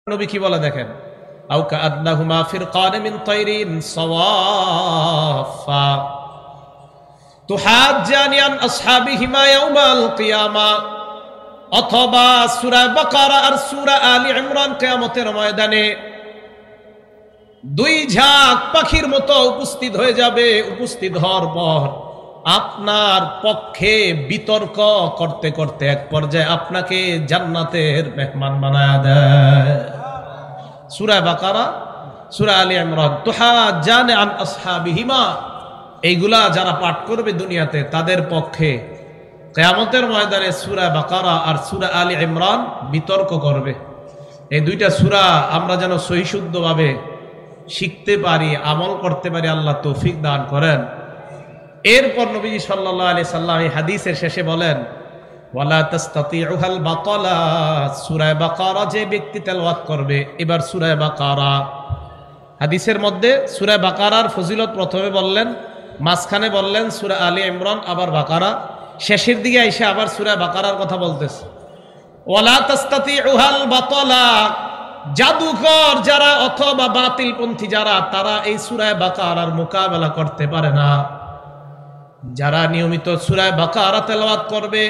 নবী কি বলে দেখেন, আও কাআন্নাহুমা ফিরকান মিন তায়রিন সাওয়াফা তুহাজ্জানি আন আসহাবিহিমা ইয়াউমাল কিয়ামা। অথবা সূরা বাকারা আর সূরা আলী ইমরান কিয়ামতের ময়দানে দুই ঝাঁক পাখির মতো উপস্থিত হয়ে যাবে। উপস্থিত হওয়ার পর আপনার পক্ষে বিতর্ক করতে করতে এক পর্যায়ে আপনাকে জান্নাতের মেহমান বানায়া দেয়। সূরা বাকারা, সূরা আলী ইমরান, তুহাজ্জানি আন আসহাবিহিমা, এইগুলা যারা পাঠ করবে দুনিয়াতে তাদের পক্ষে কিয়ামতের ময়দানে সূরা বাকারা আর সূরা আলী ইমরান বিতর্ক করবে। এই দুইটা সূরা আমরা যেন সহিশুদ্ধভাবে শিখতে পারি, আমল করতে পারি, আল্লাহ তৌফিক দান করেন। এরপর নবীজি সাল্লাল্লাহু আলাইহি সাল্লাম এই হাদিসের শেষে বলেন, ওয়ালা তাসতাতিউহাল বাতালা, সূরা বাকারা যে ব্যক্তি তেলাওয়াত করবে। এবার সূরা বাকারা, হাদিসের মধ্যে সূরা বাকারার ফজিলত প্রথমে বললেন, মাঝখানে বললেন সূরা আলী ইমরান, আবার বাকারা, শেষের দিকে এসে আবার সূরা বাকারার কথা বলতেছে। ওয়ালা তাসতাতিউহাল বাতালা, জাদুকর যারা অথবা বাতিলপন্থী যারা, তারা এই সূরা বাকারার মোকাবেলা করতে পারে না। যারা নিয়মিত সূরা বাকারা তেলাওয়াত করবে,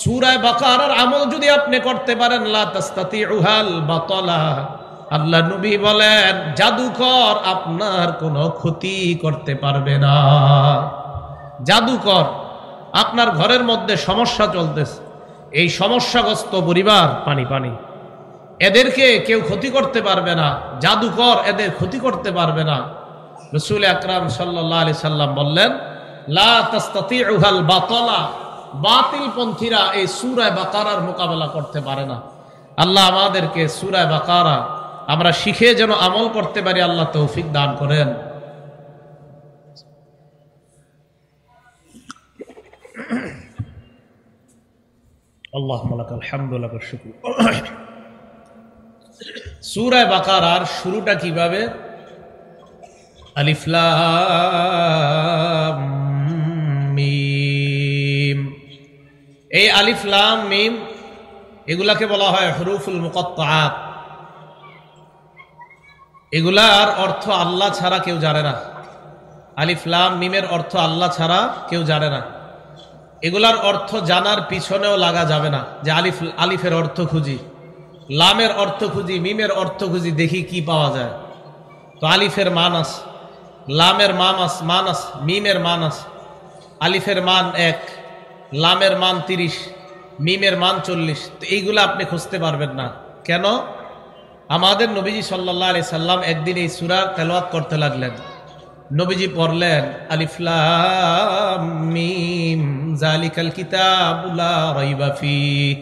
সূরা বাকারার আমল যদি আপনি করতে পারেন, লা তাসতাতিউহাল বাতালা, আল্লাহ নবী বলেন জাদুকর আপনার কোনো ক্ষতি করতে পারবে না। জাদুকর, আপনার ঘরের মধ্যে সমস্যা চলতেছে, এই সমস্যাগ্রস্ত পরিবার পানি পানি, এদেরকে কেউ ক্ষতি করতে পারবে না, জাদুকর এদের ক্ষতি করতে পারবে না। রাসূল আকরাম সাল্লাল্লাহু আলাইহি সাল্লাম বললেন, লা তাসতাতিউহাল বাতালা, বাতিলপন্থীরা এই সূরা বাকারার মোকাবেলা করতে পারে না। আল্লাহ আমাদেরকে সূরা বাকারা আমরা শিখে যেন আমল করতে পারি, আল্লাহ তৌফিক দান করেন। আল্লাহুম্মা লাকাল হামদু ওয়া লাকাশ শুকর। সূরা বাকারার শুরুটা কিভাবে? আলিফ লাম মিম। এই আলিফ লাম মিম এগুলাকে বলা হয় হুরুফুল মুকাত্তাআত। এগুলার অর্থ আল্লাহ ছাড়া কেউ জানে না। আলিফ লাম মিমের অর্থ আল্লাহ ছাড়া কেউ জানে না। এগুলার অর্থ জানার পিছনেও লাগা যাবে না, যে আলিফের অর্থ খুঁজি, লামের অর্থ খুঁজি, মিমের অর্থ খুঁজি, দেখি কি পাওয়া যায়। তো আলিফের মান আছে, লামের মান আছে, মিমের মান আছে। আলিফের মান 1, লামের মান 30, মিমের মান 40। তো এইগুলো আপনি খুঁজতে পারবেন না। কেন? আমাদের নবীজি সাল্লাল্লাহু আলাইহি সাল্লাম একদিন এই সূরা তেলাওয়াত করতে লাগলেন। নবীজি পড়লেন আলিফ লাম মিম যালিকাল কিতাবু লা রাইবা ফীহ।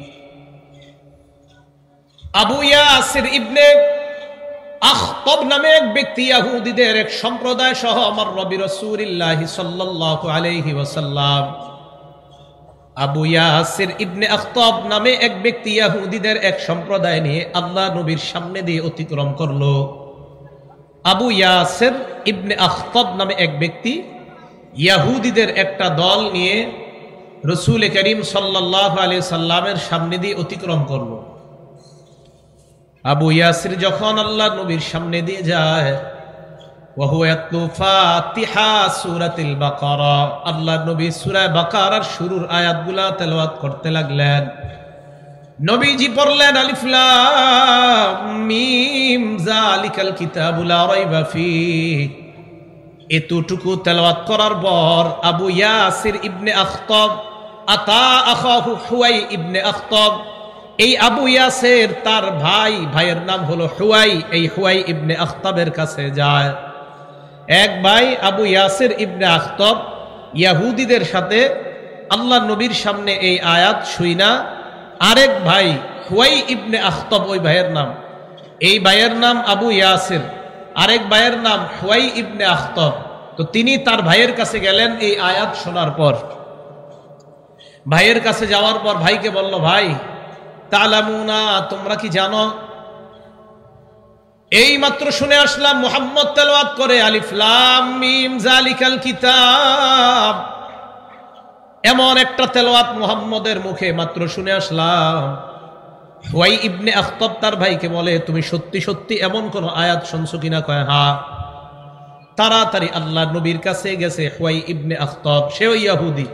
আবু ইয়াসির ইবনে আখতাব নামে এক ব্যক্তি, ইহুদীদের এক সম্প্রদায় সহ আমার নবী রাসূলুল্লাহ সাল্লাল্লাহু আলাইহি ওয়াসাল্লাম, আবু ইয়াসির ইবনে আখতাব নামে এক ব্যক্তি ইহুদীদের এক সম্প্রদায় নিয়ে আল্লাহ নবীর সামনে দিয়ে অতিক্রম করলো। আবু ইয়াসির ইবনে আখতাব নামে এক ব্যক্তি ইহুদীদের একটা দল নিয়ে রাসূল করিম সাল্লাল্লাহু আলাইহি সাল্লামের সামনে দিয়ে অতিক্রম করলো। আবু ইয়াসির যখন আল্লাহ নবীর সামনে দিয়ে যায়, ওয়া হুয়া ইয়াতলু ফাতিহা সূরাতুল বাকারা, আল্লাহ নবী সূরা বাকারার শুরুর আয়াতগুলা তেলাওয়াত করতে লাগলেন। নবীজি পড়লেন আলিফ লাম মিম যালিকাল কিতাবু লা রাইবা ফীহ। এতটুকু তেলাওয়াত করার পর আবু ইয়াসির ইবনে আখতাব আতা আখাহু হুয়াই ইবনে আখতাব, এই আবু ইয়াসির তার ভাইয়ের নাম হলো হুয়াই, এই হুয়াই ইবনে আখতাবের কাছে যায়। এক ভাই আবু ইয়াসির ইবনে আখতাব ইহুদীদের সাথে আল্লাহ নবীর সামনে এই আয়াত শুইনা, আরেক ভাই হুয়াই ইবনে আখতাব, ওই ভাইয়ের নাম, এই ভাইয়ের নাম আবু ইয়াসির, আরেক ভাইয়ের নাম হুয়াই ইবনে আখতাব। তো তিনি তার ভাইয়ের কাছে গেলেন এই আয়াত শোনার পর। ভাইয়ের কাছে যাওয়ার পর ভাইকে বলল, ভাই তালামুনা, তোমরা কি জানো, এই মাত্র শুনে আসলাম মুহাম্মদ তেলাওয়াত করে আলিফ লাম মিম যালিকাল কিতাব, এমন একটা তেলাওয়াত মুহাম্মদের মুখে মাত্র শুনে আসলাম। হুয়াই ইবনে আখতাব তার ভাইকে বলে, তুমি সত্যি সত্যি এমন কোন আয়াত শুনছো কিনা? কয় হ্যাঁ। তাড়াতাড়ি আল্লাহ নবীর কাছে গেছে হুয়াই ইবনে আখতাব, সেও ইয়াহুদি,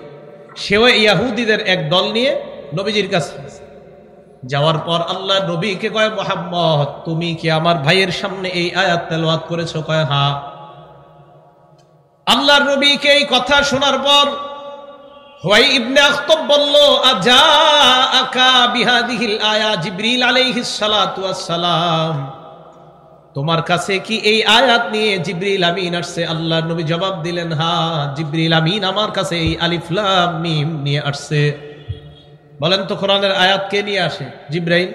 সেও ইয়াহুদিদের এক দল নিয়ে নবীজির কাছে যাওয়ার পর আল্লাহ নবীকে কয়, মুহাম্মদ তুমি কি আমার ভাইয়ের সামনে এই আয়াত তেলাওয়াত করেছো? কয় হ্যাঁ। আল্লাহর নবীকে এই কথা শোনার পর হুয়াই ইবনে আখতাব বলল, আজাআকা বিহাদিহিল আয়া জিবরিল আলাইহিস সালাতু ওয়াস সালাম, তোমার কাছে কি এই আয়াত নিয়ে জিবরিল আমিন আসছে? আল্লাহর নবী জবাব দিলেন, হ্যাঁ, জিবরিল আমিন আমার কাছে এই আলিফ লাম মিম নিয়ে আসছে। বলেন তো কোরআনের আয়াত কে নিয়ে আসে? জিবরাইল।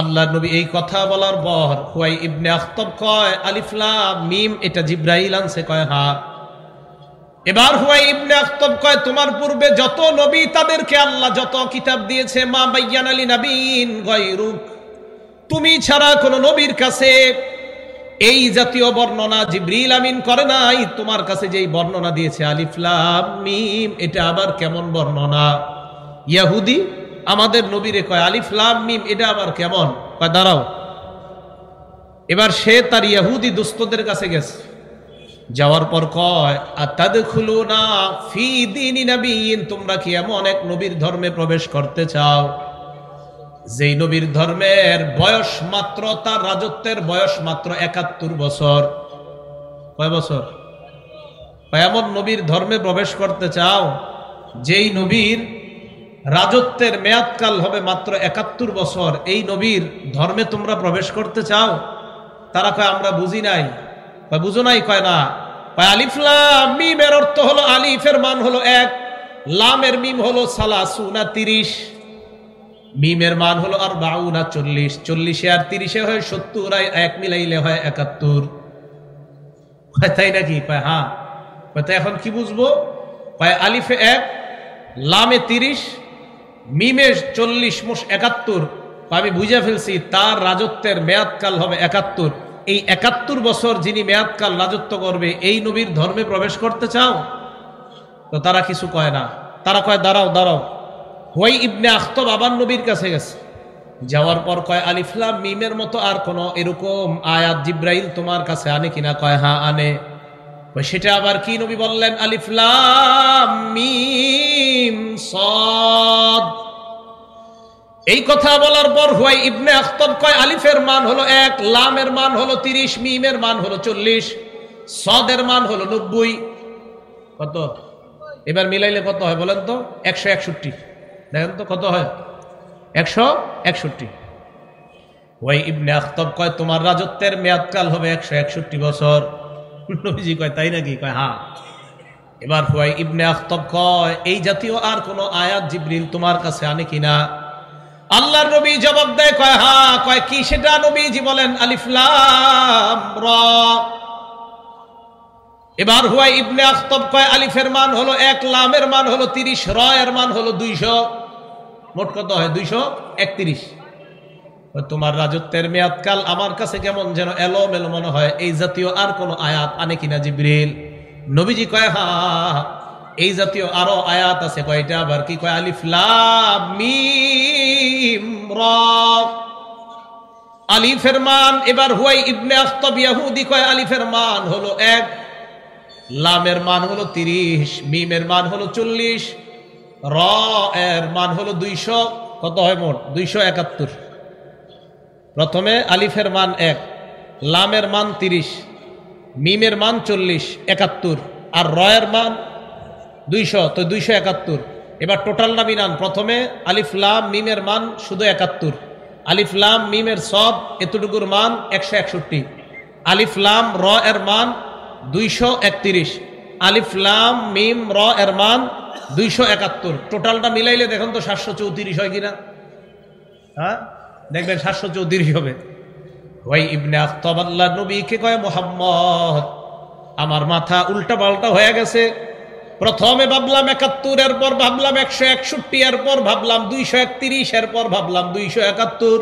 আল্লাহর নবী এই কথা বলার পর হুয়াই ইবনে আখতাব কয়, আলিফ লাম মিম এটা জিবরাইল আনছে? কয় হ্যাঁ। এবার হুয়াই ইবনে আখতাব কয়, তোমার পূর্বে যত নবী তাদেরকে আল্লাহ যত কিতাব দিয়েছে, মা বায়্যানা লিনাবিয়্যিন গায়রুক, তুমি ছাড়া কোন নবীর কাছে এই জাতীয় বর্ণনা জিবরিল আমিন করে নাই। তোমার কাছে যেই বর্ণনা দিয়েছে আলিফ লাম মিম, এটা আবার কেমন বর্ণনা? ইয়াহুদি আমাদের নবীরে কয় আলিফ লাম মিম এটা আবার কেমন? কয় দাঁড়াও। এবার সে তার ইয়াহুদি দোস্তদের কাছে গেছে, যাওয়ার পর কয়, আতাদখুলুনা ফি দীনি নাবিয়্যিন, তোমরা কি এমন এক নবীর ধর্মে প্রবেশ করতে চাও যেই নবীর ধর্মের বয়স মাত্র, তার রাজত্বের বয়স মাত্র ৭১ বছর? কয় বছর? এমন নবীর ধর্মে প্রবেশ করতে চাও যেই নবীর রাজত্বের মেয়াদকাল হবে মাত্র ৭১ বছর? এই নবীর ধর্মে তোমরা প্রবেশ করতে চাও? তারা কয় আমরা বুঝি নাই। কয় বুঝো নাই? কয় না। কয় আলিফ লাম মিমের অর্থ হলো, আলিফের মান হলো ১, লামের মিম হলো সালাসুনা ৩০, মিমের মান হলো আর বাউনা ৪০, ৪০ আর ৩০ হয় ৭০, আর ১ মিলাইলে হয় ৭১। তাই নাকি? কয় হ্যাঁ। তাই এখন কি বুঝবো? কয় আলিফে ১, লামে ৩০, মিমে ৪০, মোট ৭১। আমি বুঝে ফেলছি তার রাজত্বের মেয়াদকাল হবে ৭১। এই ৭১ বছর যিনি মেয়াদকাল রাজত্ব করবে এই নবীর ধর্মে প্রবেশ করতে চাও? তো তারা কিছু কয় না। তারা কয় দাঁড়াও দাঁড়াও। হুয়াই ইবনে আখতাব আবার নবীর কাছে গেছে, যাওয়ার পর কয় আলিফ লাম মিমের মতো আর কোন এরকম আয়াত জিবরাইল তোমার কাছে আনে কিনা? কয় হ্যাঁ আনে। সেটা আবার কি? নবী বললেন আলিফ লাম মিম সাদ। এই কথা বলার পর হুয়াই ইবনে আখতাব কয় আলিফের মান হলো ১, লামের মান হলো ৩০, মিমের মান হলো ৪০, সাদের মান হলো ৯০। কত? এবার মিলাইলে কত হয় বলেন তো? ১৬১। দেখেন তো কত হয়? ১৬১। হুয়াই ইবনে আখতাব কয় তোমার রাজত্বের মেয়াদকাল হবে ১৬১ বছর। নবীজি কয় তাই নাকি? কয় হ্যাঁ। এবার হুয়াই ইবনে আখতাব কয় এই জাতীয় আর কোন আয়াত জিবরিল তোমার কাছে আনে কিনা? আল্লাহর নবী জবাব দেয়, কয় হ্যাঁ। কয় কি সেটা? নবীজি বলেন আলিফ লাম রা। এবার হুয়াই ইবনে আখতাব কয় আলিফের মান হলো ১, লামের মান হলো ৩০, র এর মান হলো ২০০, মোট কত হয়? ২৩১। তোমার রাজত্বের মেয়াদকাল আমার কাছে কেমন যেন এলোমেলো মনে হয়, এই জাতীয় আর কোন আয়াত আনে কিনা জিবরিল? নবীজি কয় হ্যাঁ, এই জাতীয় আরো আয়াত আছে। কয়টা আবার? কি? কয় আলিফ লাম মিম রা। আলিফের মান, এবার হুয়াই ইবনে আখতাব ইয়াহুদি কয় আলিফের মান হলো ১, লামের মান হলো ৩০, মিমের মান হলো ৪০, র এর মান হলো ২০০। কত হয় মোট? ২৭১। প্রথমে আলিফের মান ১, লামের মান ৩০, মিমের মান ৪০, ৭১, আর র এর মান ২০০, তো ২৭১। এবার টোটালটা মিলান। প্রথমে আলিফ লাম মিমের মান শুধু ৭১, আলিফ লাম মিমের সব এতটুকুর মান ১৬১, আলিফ লাম র এর মান ২৩১, আলিফ লাম মিম র এর মান ২৭১। টোটালটা মিলাইলে দেখুন তো ৭৩৪ হয় কিনা? হ্যাঁ, দেখবেন ৭৩৪ হবে। ওই ইবনে আখতাব আল্লাহর নবীকে কয় মুহাম্মদ আমার মাথা উল্টা পাল্টা হয়ে গেছে। প্রথমে ভাবলাম ৭১, এরপর ভাবলাম ১৬১, এরপর ভাবলাম ২৩১, এরপর ভাবলাম ২৭১।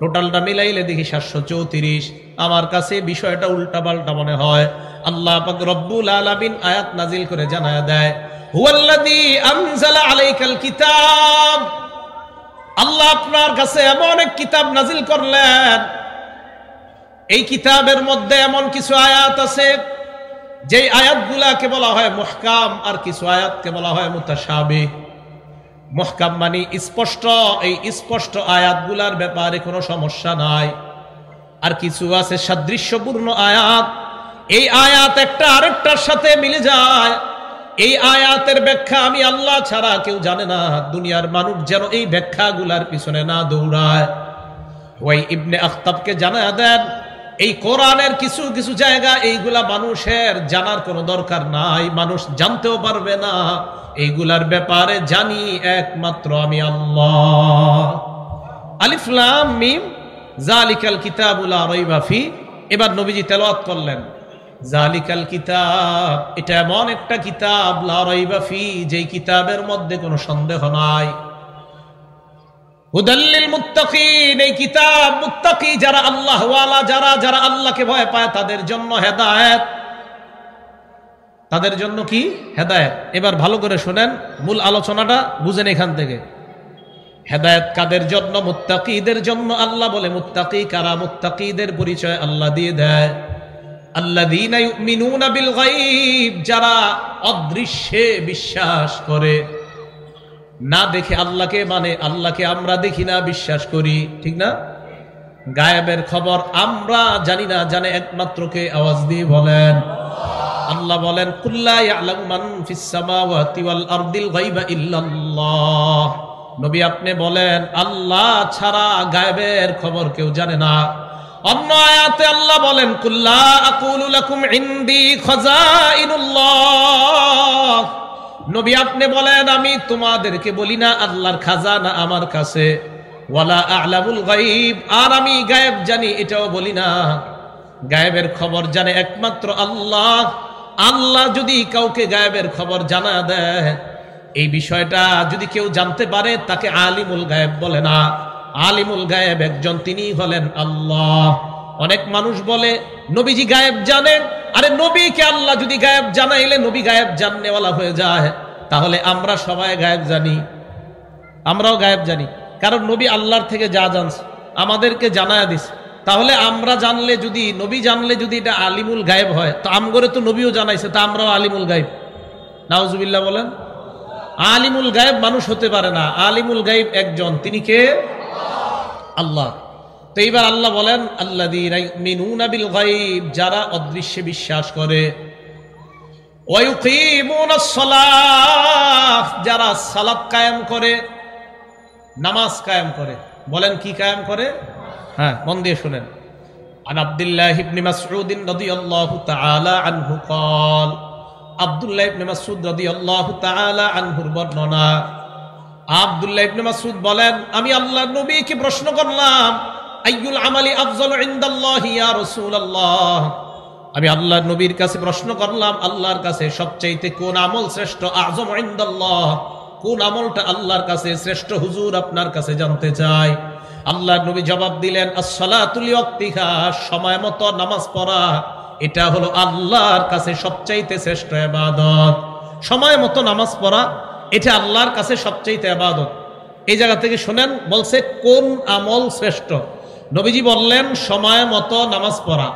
টোটালটা মিলাইলে দেখি ৭৩৪। আমার কাছে বিষয়টা উল্টা পাল্টা মনে হয়। আল্লাহ পাক রব্বুল আলামিন আয়াত নাজিল করে জানায় দেয়, হুয়াল্লাযী আনজালা আলাইকাল কিতাব, আল্লাহ আপনার কাছে এমন এক কিতাব নাজিল করলেন, এই কিতাবের মধ্যে এমন কিছু আয়াত আছে যেই আয়াতগুলাকে বলা হয় মুহকাম, আর কিছু আয়াতকে বলা হয় মুতাশাবিহ। মুহকাম মানে স্পষ্ট, এই স্পষ্ট আয়াতগুলার ব্যাপারে কোনো সমস্যা নাই। আর কিছু আছে সাদৃশ্যপূর্ণ আয়াত, এই আয়াত একটা আরেকটার সাথে মিলে যায়। এই আয়াতের ব্যাখ্যা আমি আল্লাহ ছাড়া কেউ জানে না। দুনিয়ার মানুষ যেন এই ব্যাখ্যাগুলার পিছনে না দৌড়ায়। ওই ইবনে আখতাবকে জানায়া দেন, এই কোরআনের কিছু কিছু জায়গা এইগুলা মানুষের জানার কোনো দরকার নাই, মানুষ জানতেও পারবে না। এইগুলার ব্যাপারে জানি একমাত্র আমি আল্লাহ। আলিফ লাম মিম যালিকাল কিতাবু লা রাইবা ফি। এবার নবীজি তেলাওয়াত করলেন, যালিকাল কিতাব, এটা এমন একটা কিতাব, লা রাইবা ফি, যেই কিতাবের মধ্যে কোনো সন্দেহ নাই। হুদাল লিল মুত্তাকিন, এই কিতাব মুত্তাকি যারা আল্লাহ ওয়ালা, যারা আল্লাহকে ভয় পায় তাদের জন্য হেদায়েত। তাদের জন্য কি? হেদায়েত। এবার ভালো করে শুনেন, মূল আলোচনাটা বুঝেন এখান থেকে। হেদায়েত কাদের জন্য? মুত্তাকিদের জন্য। আল্লাহ বলে মুত্তাকি কারা? মুত্তাকিদের পরিচয় আল্লাহ দিয়ে দেয়, আল্লাযীনা ইউমিনুনা বিল গায়ব, যারা অদৃশ্যে বিশ্বাস করে। না দেখে আল্লাহকে মানে, আল্লাহকে আমরা দেখি না, বিশ্বাস করি, ঠিক না? গায়েবের খবর আমরা জানি না, জানে একমাত্র কে? আওয়াজ দিয়ে বলেন। আল্লাহ বলেন, কুল্লা ইয়ালামু মান ফিস সামাওয়াতি ওয়াল আরদিল গায়বা ইল্লাল্লাহ। নবী আপনি বলেন, আল্লাহ ছাড়া গায়েবের খবর কেউ জানে না। অন্য আয়াতে আল্লাহ বলেন, কুল্লা আকুলু লাকুম ইনদি খাযাইনুল্লাহ। নবী আপনি বলেন, আমি তোমাদেরকে বলি না আল্লাহর খাজানা আমার কাছে। ওয়ালা আ'লামুল গায়ব, আর আমি গায়েব জানি এটাও বলি না। গায়েবের খবর জানে একমাত্র আল্লাহ। আল্লাহ যদি কাউকে গায়েবের খবর জানা দেয়, এই বিষয়টা যদি কেউ জানতে পারে, তাকে আলিমুল গায়েব বলে না। আলিমুল গায়েব একজন, তিনি হলেন আল্লাহ। অনেক মানুষ বলে নবীজি গায়েব জানেন। আরে নবীকে আল্লাহ যদি গায়েব জানাইলে নবী গায়েব জাননেওয়ালা হয়ে যায়, তাহলে আমরা সবাই গায়েব জানি, আমরাও গায়েব জানি। কারণ নবী আল্লাহর থেকে যা জানছে আমাদেরকে জানায়া দিছে। তাহলে আমরা জানলে, যদি নবী জানলে যদি এটা আলিমুল গায়েব হয়, তো আমগরে তো নবীও জানাইছে, তা আমরাও আলিমুল গায়েব। নাউজুবিল্লাহ বলেন। আলিমুল গায়েব মানুষ হতে পারে না, আলিমুল গায়েব একজন, তিনি কে? আল্লাহ। তো এইবার আল্লাহ বলেন, আল্লাযীনা ইউমিনুনা বিল গায়ব, যারা অদৃশ্যে বিশ্বাস করে। ওয়া ইউকিমুনাস সালাহ, যারা সালাত কায়েম করে, নামাজ কায়েম করে। বলেন কি কায়েম করে? হ্যাঁ, মন দিয়ে শুনেন। আন আব্দুল্লাহ ইবনে মাসউদ রাদিয়াল্লাহু তাআলা আনহু قال, আব্দুল্লাহ ইবনে মাসউদ রাদিয়াল্লাহু তাআলা আনহুর বর্ণনা। আব্দুল্লাহ ইবনে মাসউদ বলেন, আমি আল্লাহর নবীকে প্রশ্ন করলাম, আইয়ুল আমালি আফযালু ইনদাল্লাহি ইয়া রাসূলুল্লাহ। আমি আল্লাহর নবীর কাছে প্রশ্ন করলাম, আল্লাহর কাছে সবচাইতে কোন আমল শ্রেষ্ঠ? আযম ইনদাল্লাহ, কোন আমলটা আল্লাহর কাছে শ্রেষ্ঠ হুজুর, আপনার কাছে জানতে চাই। আল্লাহর নবী জবাব দিলেন, আস-সালাতু লিওয়াক্তিহা, সময় মতো নামাজ পড়া, এটা হলো আল্লাহর কাছে সবচাইতে শ্রেষ্ঠ ইবাদত। সময় মতো নামাজ পড়া, এটা আল্লাহর কাছে সবচাইতে ইবাদত। এই জায়গা থেকে শুনেন, বলছে কোন আমল শ্রেষ্ঠ। নবীজি বললেন সময় মতো নামাজ পড়া।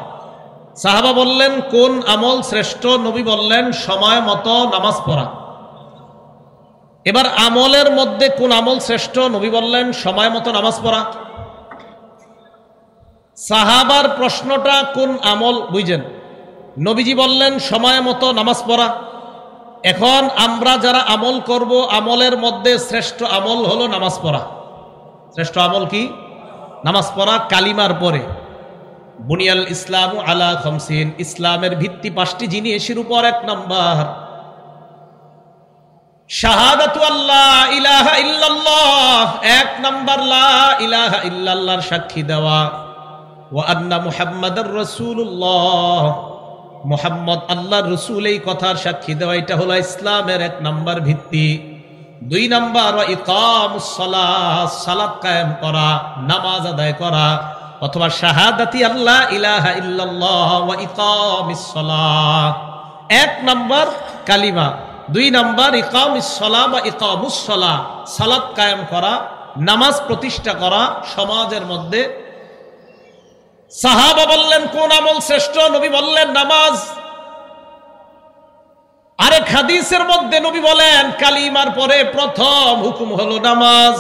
সাহাবা বললেন কোন আমল শ্রেষ্ঠ? নবী বললেন সময় মতো নামাজ পড়া। এবার আমলের মধ্যে কোন আমল শ্রেষ্ঠ? নবী বললেন সময় মতো নামাজ পড়া। সাহাবার প্রশ্নটা কোন আমল বুঝেন? নবীজি বললেন সময় মতো নামাজ পড়া। এখন আমরা যারা আমল করব, আমলের মধ্যে শ্রেষ্ঠ আমল হলো নামাজ পড়া। শ্রেষ্ঠ আমল কি? নামাজ পড়া। কালিমার পরে বুনিয়াল ইসলামু আলা খামসিন, ইসলামের ভিত্তি 5টি জিনিসের উপর 1 নাম্বার শাহাদাতু আল্লাহ ইলাহা ইল্লাল্লাহ। 1 নাম্বার লা ইলাহা ইল্লাল্লাহর সাক্ষী দেওয়া। ওয়া আন্না মুহাম্মাদার রাসূলুল্লাহ, মুহাম্মদ আল্লাহর রাসূল, এই কথার সাক্ষী দেওয়া, এটা হলো ইসলামের 1 নাম্বার ভিত্তি। 2 নাম্বার ওয়া ইকামুস সালাত, সালাত কায়েম করা, নামাজ আদায় করা, অথবা শাহাদাতি আল্লাহ ইলাহা ইল্লাল্লাহ ওয়া ইকামিস সালাত। 1 নাম্বার কালিমা, 2 নাম্বার ইকামিস সালাত বা ইকামুস সালাত, সালাত কায়েম করা, নামাজ প্রতিষ্ঠা করা সমাজের মধ্যে। সাহাবা বললেন কোন আমল শ্রেষ্ঠ? নবী বললেন নামাজ। আরেক হাদিসের মধ্যে নবী বলেন কালিমার পরে প্রথম হুকুম হলো নামাজ।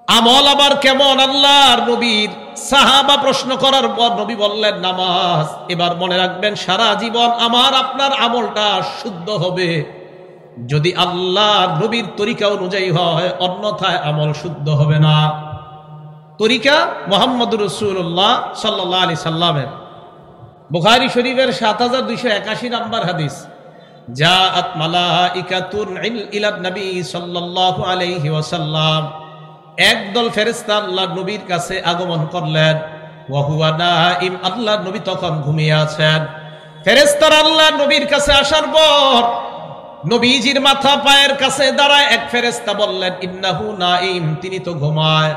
আমল আবার কেমন আল্লাহর নবীর? সাহাবা প্রশ্ন করার পর নবী বললেন নামাজ। এবার মনে রাখবেন সারা জীবন আমার আপনার আমলটা শুদ্ধ হবে যদি আল্লাহর নবীর তরিকা অনুযায়ী হয়, অন্যথায় আমল শুদ্ধ হবে না। তরিকা মুহাম্মদুর রাসূলুল্লাহ সাল্লাল্লাহু আলাইহি সাল্লামের। বুখারী শরীফের ৭২৮১ নম্বর হাদিস, জাআত মালাইকাতুন ইলা নবী সাল্লাল্লাহু আলাইহি ওয়াসাল্লাম, একদল ফেরেশতা আল্লাহর নবীর কাছে আগমন করলেন। ওয়া হুয়া নাইম, আল্লাহর নবী তখন ঘুমিয়ে আছেন। ফেরেশতারা আল্লাহর নবীর কাছে আসার পর নবীজির মাথা পায়ের কাছে দাঁড়ায় এক ফেরেশতা বললেন ইন্নাহু নাইম, তিনি তো ঘুমায়।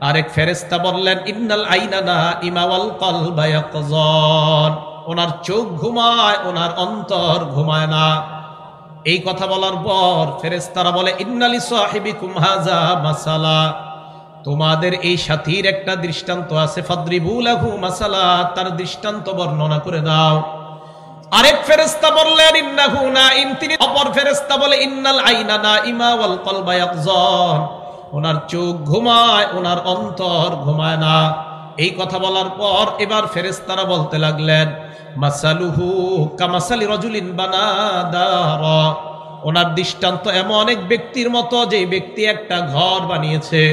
আরেক ফেরেশতা বললেন ইন্নাল আইনা নাইমা ওয়াল কলবা ইয়াকযান, ওনার চোখ ঘুমায়, ওনার অন্তর ঘুমায় না। এই কথা বলার পর ফেরেশতারা বলে ইন্নালি সাহিবিকুম হাযা মাসালা, তোমাদের এই সাথীর একটা দৃষ্টান্ত আছে, ফাদরিবু লাহু মাসালা, তার দৃষ্টান্ত বর্ণনা করে দাও। আরেক ফেরেশতা বললেন ইন্নাহু নাইম, তিনি। অপর ফেরেশতা বলে ইন্নাল আইনা নাইমা ওয়াল কলবা ইয়াকযান, ওনার চোখ ঘুমায়, ওনার অন্তর ঘুমায় না। এই কথা বলার পর এবার ফেরেশতারা বলতে লাগলেন মাসালুহু কামাসালি রাজুলিন বানা দারা, ওনার দৃষ্টান্ত এমন এক ব্যক্তির মতো যে ব্যক্তি একটা ঘর বানিয়েছে।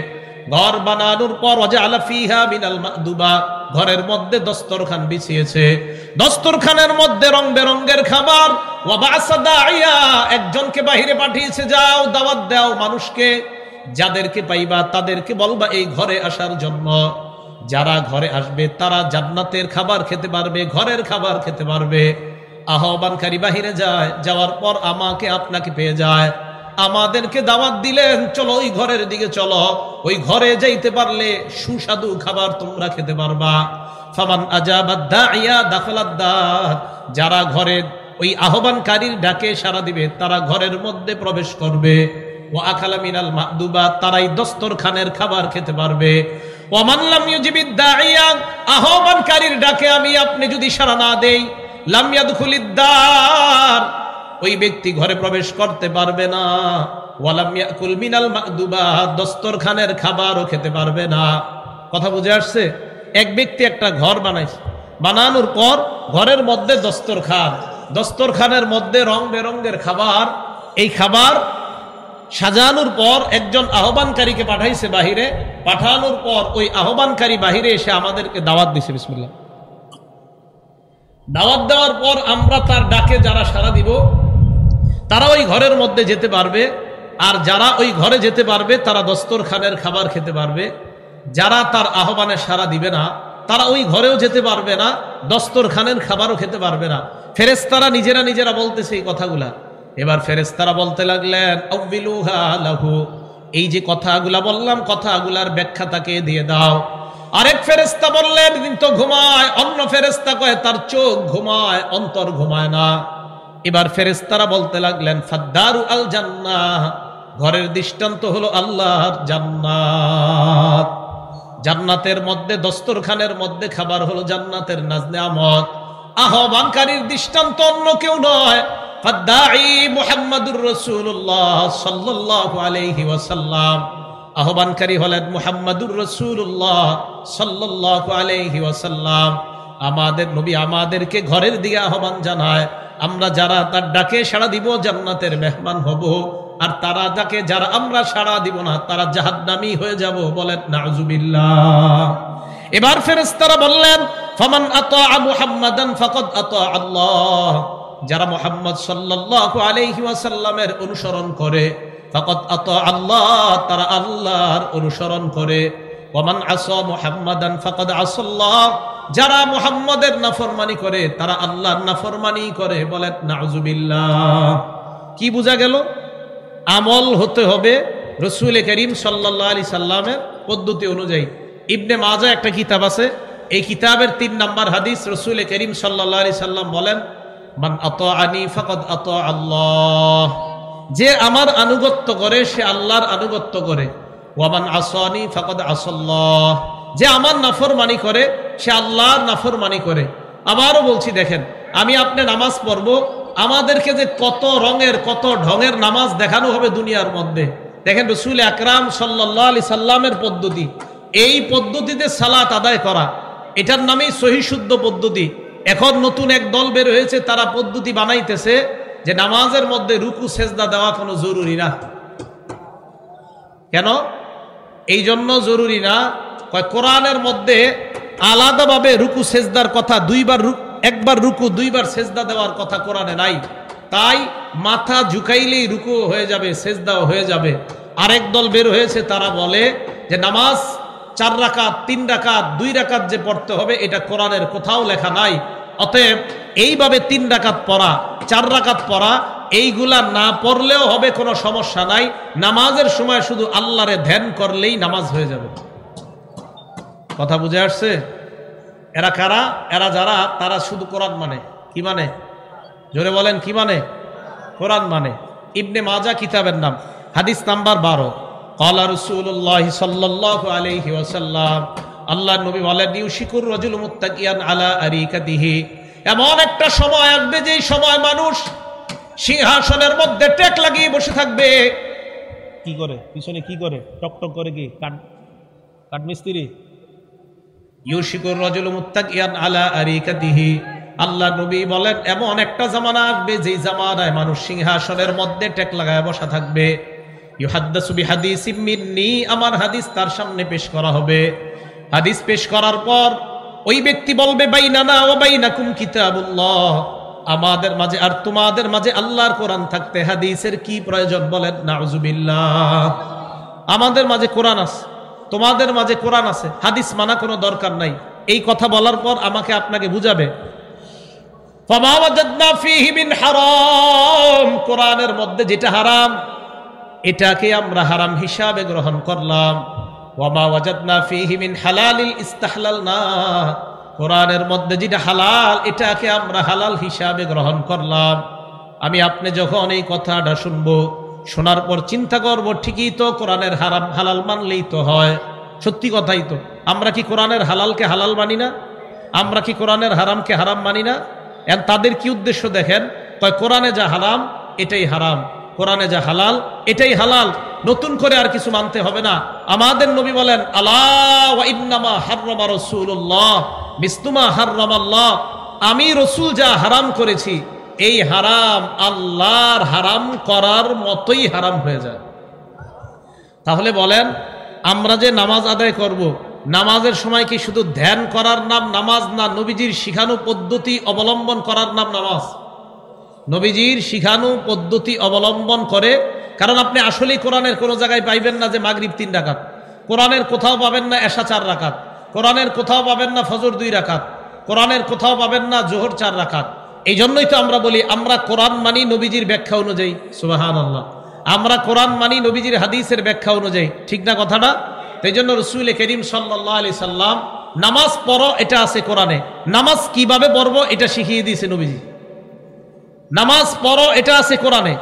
ঘর বানানোর পর ওয়াজআলা ফিহা মিনাল মাদুবা, ঘরের মধ্যে দস্তরখান বিছিয়েছে, দস্তরখানের মধ্যে রং বেরঙের খাবার। ওয়া বাসা দাইয়া, একজনকে বাহিরে পাঠিয়েছে, যাও দাওয়াত দাও মানুষকে, যাদেরকে পাইবা তাদেরকে বলবা এই ঘরে আসার জন্য। যারা ঘরে আসবে তারা জান্নাতের খাবার খেতে পারবে, ঘরের খাবার খেতে পারবে। আহ্বানকারী বাহিরে যায়, যাওয়ার পর আমাকে আপনাকে পেয়ে যায়, আমাদেরকে দাওয়াত দিলেন চলো ওই ঘরের দিকে চলো, ওই ঘরে যাইতে পারলে সুস্বাদু খাবার তোমরা খেতে পারবা। ফামান আজাবাদ দাইয়া দাখালাদ দার, যারা ঘরে ওই আহ্বানকারীর ডাকে সাড়া দিবে তারা ঘরের মধ্যে প্রবেশ করবে। ওয়া আকালা মিনাল মাদুবা, তারাই দস্তরখানের খাবার খেতে পারবে। ওয়া মান লাম ইউজিবিদ দাইয়া, আহ্বানকারীর ডাকে আমি আপনি যদি সাড়া না দেই, লাম ইয়াদখুলিদ দার, ওই ব্যক্তি ঘরে প্রবেশ করতে পারবে না। ওয়া লাম ইয়াকুল মিনাল মাদুবা, দস্তরখানের খাবারও খেতে পারবে না। কথা বুঝে আসছে? এক ব্যক্তি একটা ঘর বানাইছে, বানানোর পর ঘরের মধ্যে দস্তরখান, দস্তরখানের মধ্যে রং বেরঙের খাবার। এই খাবার সাজানোর পর একজন আহ্বানকারীকে পাঠাইছে বাহিরে, পাঠানোর পর ওই আহ্বানকারী বাহিরে এসে আমাদেরকে দাওয়াত দিছে। বিসমিল্লাহ। দাওয়াত দেওয়ার পর আমরা তার ডাকে যারা সাড়া দিব তারা ওই ঘরের মধ্যে যেতে পারবে, আর যারা ওই ঘরে যেতে পারবে তারা দস্তরখানের খাবার খেতে পারবে। যারা তার আহ্বানে সাড়া দিবে না তারা ওই ঘরেও যেতে পারবে না, দস্তরখানের খাবারও খেতে পারবে না। ফেরেশতারা নিজেরা বলতেছে এই কথাগুলা। এবার ফেরেশতারা বলতে লাগলেন আউবিলুহা লাহু, এই যে কথাগুলা বললাম কথাগুলার ব্যাখ্যা তাকে দিয়ে দাও। আরেক ফেরেশতা বললেন তিনি তো ঘুমায়। অন্য ফেরেশতা কয় তার চোখ ঘুমায়, অন্তর ঘুমায় না। এবার ফেরেশতারা বলতে লাগলেন ফাদ্দারু আল জান্নাহ, ঘরের দৃষ্টান্ত হলো আল্লাহর জান্নাত। জান্নাতের মধ্যে দস্তরখানের মধ্যে খাবার হলো জান্নাতের নাজনেয়ামত। আহ্বানকারীর দৃষ্টান্ত অন্য কেউ নয়, ফাদ্দাঈ মুহাম্মাদুর রাসূলুল্লাহ সাল্লাল্লাহু আলাইহি ওয়াসাল্লাম। আহ্বানকারী হলেন মুহাম্মাদুর রাসূলুল্লাহ সাল্লাল্লাহু আলাইহি ওয়াসাল্লাম। আমাদের নবী আমাদেরকে ঘরের দিকে আহ্বান জানায়, আমরা যারা তার ডাকে সাড়া দিব জান্নাতের মেহমান হব, আর তারা যাকে যারা আমরা সাড়া দিব না তারা জাহান্নামী হয়ে যাব। বলেন নাউযুবিল্লাহ। এবার ফেরেশতারা বললেন ফামান আতা মুহাম্মাদান ফাকাদ আতা আল্লাহ, যারা মুহাম্মদ সাল্লাল্লাহু আলাইহি ওয়াসাল্লামের অনুসরণ করে, ফাকাদ আতা আল্লাহ, তারা আল্লাহর অনুসরণ করে। ওয়ামান আসা মুহাম্মাদান ফাকাদ আসাল্লাহ, যারা মুহাম্মদের নাফরমানি করে তারা আল্লাহর নাফরমানি করে। বলেন নাউযুবিল্লাহ। কি বোঝা গেল? আমল হতে হবে রাসূল করিম সাল্লাল্লাহু আলাইহি সাল্লামের পদ্ধতি অনুযায়ী। ইবনে মাজাহ একটা কিতাব আছে, এই কিতাবের ৩ নম্বর হাদিস রাসূল করিম সাল্লাল্লাহু আলাইহি সাল্লাম বলেন মান আতাআনি ফাকাদ আতা আল্লাহ, যে আমার আনুগত্য করে সে আল্লাহর আনুগত্য করে, ওয়ামান আসানি ফাকাদ আসাল্লাহ, যে আমার নাফরমানি করে সে আল্লাহর নাফরমানি করে। আবারও বলছি, দেখেন আমি আপনি নামাজ পড়বো, আমাদেরকে যে কত রঙের কত ঢঙের নামাজ দেখানো হবে দুনিয়ার মধ্যে। দেখেন রাসূল আকরাম সাল্লাল্লাহু আলাইহি সাল্লামের পদ্ধতি, এই পদ্ধতিতে সালাত আদায় করা, এটার নামেই সহিহ শুদ্ধ পদ্ধতি। এখন নতুন এক দল বের হয়েছে, তারা পদ্ধতি বানাইতেছে যে নামাজের মধ্যে রুকু সেজদা দেওয়া কোনো জরুরি না। কেন এই জন্য জরুরি না? কোরআনের মধ্যে আলাদাভাবে রুকু সেজদার কথা, একবার রুকু দুইবার সেজদা দেওয়ার কথা কোরআনে নাই। তাই মাথা ঝুঁকাইলেই রুকু হয়ে যাবে, সেজদাও হয়ে যাবে। আরেক দল বের হয়েছে, তারা বলে যে নামাজ 4 রাকাত 3 রাকাত 2 রাকাত যে পড়তে হবে এটা কোরআনের কোথাও লেখা নাই। অতএব এইভাবে 3 রাকাত পড়া 4 রাকাত পড়া এইগুলা না পড়লেও হবে, কোনো সমস্যা নাই। নামাজের সময় শুধু আল্লাহরে ধ্যান করলেই নামাজ হয়ে যাবে। কথা বুঝে আসছে? এরা কারা? এরা যারা তারা শুধু কোরআন মানে। কি মানে? জোরে বলেন, কি মানে? কোরআন মানে। ইবনে মাজা কিতাবের নাম, হাদিস নাম্বার 12। ক্বালা রাসূলুল্লাহ সাল্লাল্লাহু আলাইহি ওয়াসাল্লাম, আল্লাহর নবী বলেন, ইউশিকুর রাজুলু মুত্তাকিয়ান আলা আরিকাতিহি, এমন একটা সময় আসবে যেই সময় মানুষ সিংহাসনের মধ্যে টেক লাগিয়ে বসে থাকবে। কি করে? পিছনে কি করে? টকটক করে কি? কাঠমিস্ত্রি। ইউশিকুর রাজুলু মুত্তাকিয়ান আলা আরিকাতিহি, আল্লাহ নবী বলেন এমন একটা জামানা আসবে যেই জামানায় মানুষ সিংহাসনের মধ্যে টেক লাগায় বসা থাকবে। ইউহাদ্দাসু বিহাদিসিম মিন্নি, আমার হাদিস তার সামনে পেশ করা হবে। হাদিস পেশ করার পর ওই ব্যক্তি বলবে, বাইনানা ওয়া বাইনাকুম কিতাবুল্লাহ, আমাদের মাঝে আর তোমাদের মাঝে আল্লাহর কোরআন থাকতে হাদিসের কি প্রয়োজন? বলেন নাউজুবিল্লাহ। আমাদের মাঝে কোরআন আছে, তোমাদের মাঝে কোরআন আছে, হাদিস মানা কোনো দরকার নাই। এই কথা বলার পর আমাকে আপনাকে বুঝাবে, ফামা ওয়াজাদনা ফীহি মিন হারাম, কোরআনের মধ্যে যেটা হারাম এটাকে আমরা হারাম হিসাবে গ্রহণ করলাম। ওয়ামা ওয়াজাদনা ফীহি মিন হালালিল ইস্তাহলালনা, কোরআনের মধ্যে যেটা হালাল এটাকে আমরা হালাল হিসাবে গ্রহণ করলাম। আমি আপনি যখন এই কথাটা শুনবো, শোনার পর চিন্তা করব, ঠিকই তো, কোরআনের হারাম হালাল মানলেই তো হয়। সত্যি কথাই তো। আমরা কি কোরআনের হালালকে হালাল মানি না? আমরা কি কোরআনের হারামকে হারাম মানি না? তাদের কি উদ্দেশ্য দেখেন, কয় কোরআনে যা হারাম এটাই হারাম, কোরআনে যা হালাল এটাই হালাল, নতুন করে আর কিছু মানতে হবে না। আমাদের নবী বলেন, আলা ওয়া ইন্নামা হাররামা রাসূলুল্লাহ মিসলুমা হাররামাল্লাহ, আমি রসুল যা হারাম করেছি এই হারাম আল্লাহর হারাম করার মতোই হারাম হয়ে যায়। তাহলে বলেন, আমরা যে নামাজ আদায় করব, নামাজের সময় কি শুধু ধ্যান করার নাম নামাজ না নবীজির শিখানো পদ্ধতি অবলম্বন করার নাম নামাজ? নবীজির শিখানো পদ্ধতি অবলম্বন করে। কারণ আপনি আসলেই কোরআনের কোনো জায়গায় পাইবেন না যে মাগরিব 3 রাকাত, কোরআনের কোথাও পাবেন না এশা 4 রাকাত, কোরআনের কোথাও পাবেন না ফজর 2 রাকাত, কোরআনের কোথাও পাবেন না জোহর 4 রাকাত। এই জন্যই তো আমরা বলি আমরা কোরআন মানি নবীজির ব্যাখ্যা অনুযায়ী। সুবহানাল্লাহ। আমরা কোরআন মানি নবীজির হাদিসের ব্যাখ্যা অনুযায়ী, ঠিক না কথাটা? এই জন্য রাসূল করিম সাল্লাল্লাহু আলাইহি সাল্লাম, নামাজ পড়ো এটা আছে কোরআনে, নামাজ কিভাবে পড়বো এটা শিখিয়ে দিয়েছে নবীজি। নামাজ পড়ো এটা আছে কোরআনে,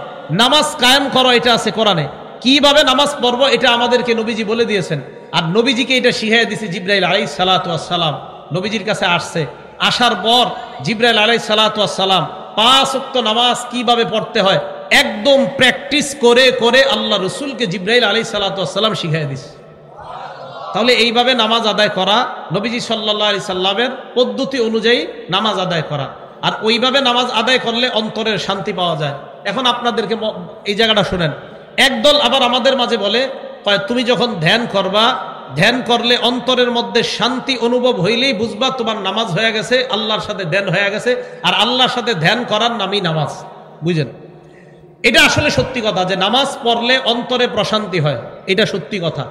নামাজ কায়েম করো এটা আছে কোরআনে, কিভাবে নামাজ পড়বো এটা আমাদেরকে নবীজি বলে দিয়েছেন। আর নবীজিকে এটা শিখিয়ে দিয়েছে জিবরাইল আলাইহিস সালাতু ওয়াস সালাম। নবীজির কাছে আসছে, আসার পর জিবরাইল আলাইহিস সালাতু ওয়াস সালাম 5 ওয়াক্ত নামাজ কিভাবে পড়তে হয় একদম প্র্যাকটিস করে করে আল্লাহ রসুলকে জিবরাইল আলাইহিস সালাতু ওয়াস সালাম শিখিয়ে দিয়েছে। তাহলে এইভাবে নামাজ আদায় করা, নবীজি সাল্লাল্লাহু আলাইহি সাল্লামের পদ্ধতি অনুযায়ী নামাজ আদায় করা। আর ওইভাবে নামাজ আদায় করলে অন্তরের শান্তি পাওয়া যায়। এখন আপনাদেরকে এই জায়গাটা শুনেন, একদল আবার আমাদের মাঝে বলে, তুমি যখন ধ্যান করবা, ধ্যান করলে অন্তরের মধ্যে শান্তি অনুভব হইলেই বুঝবা তোমার নামাজ হয়ে গেছে, আল্লাহর সাথে ধ্যান হয়ে গেছে। আর আল্লাহর সাথে ধ্যান করার নামই নামাজ। বুঝেন? এটা আসলে সত্যি কথা যে নামাজ পড়লে অন্তরে প্রশান্তি হয়, এটা সত্যি কথা,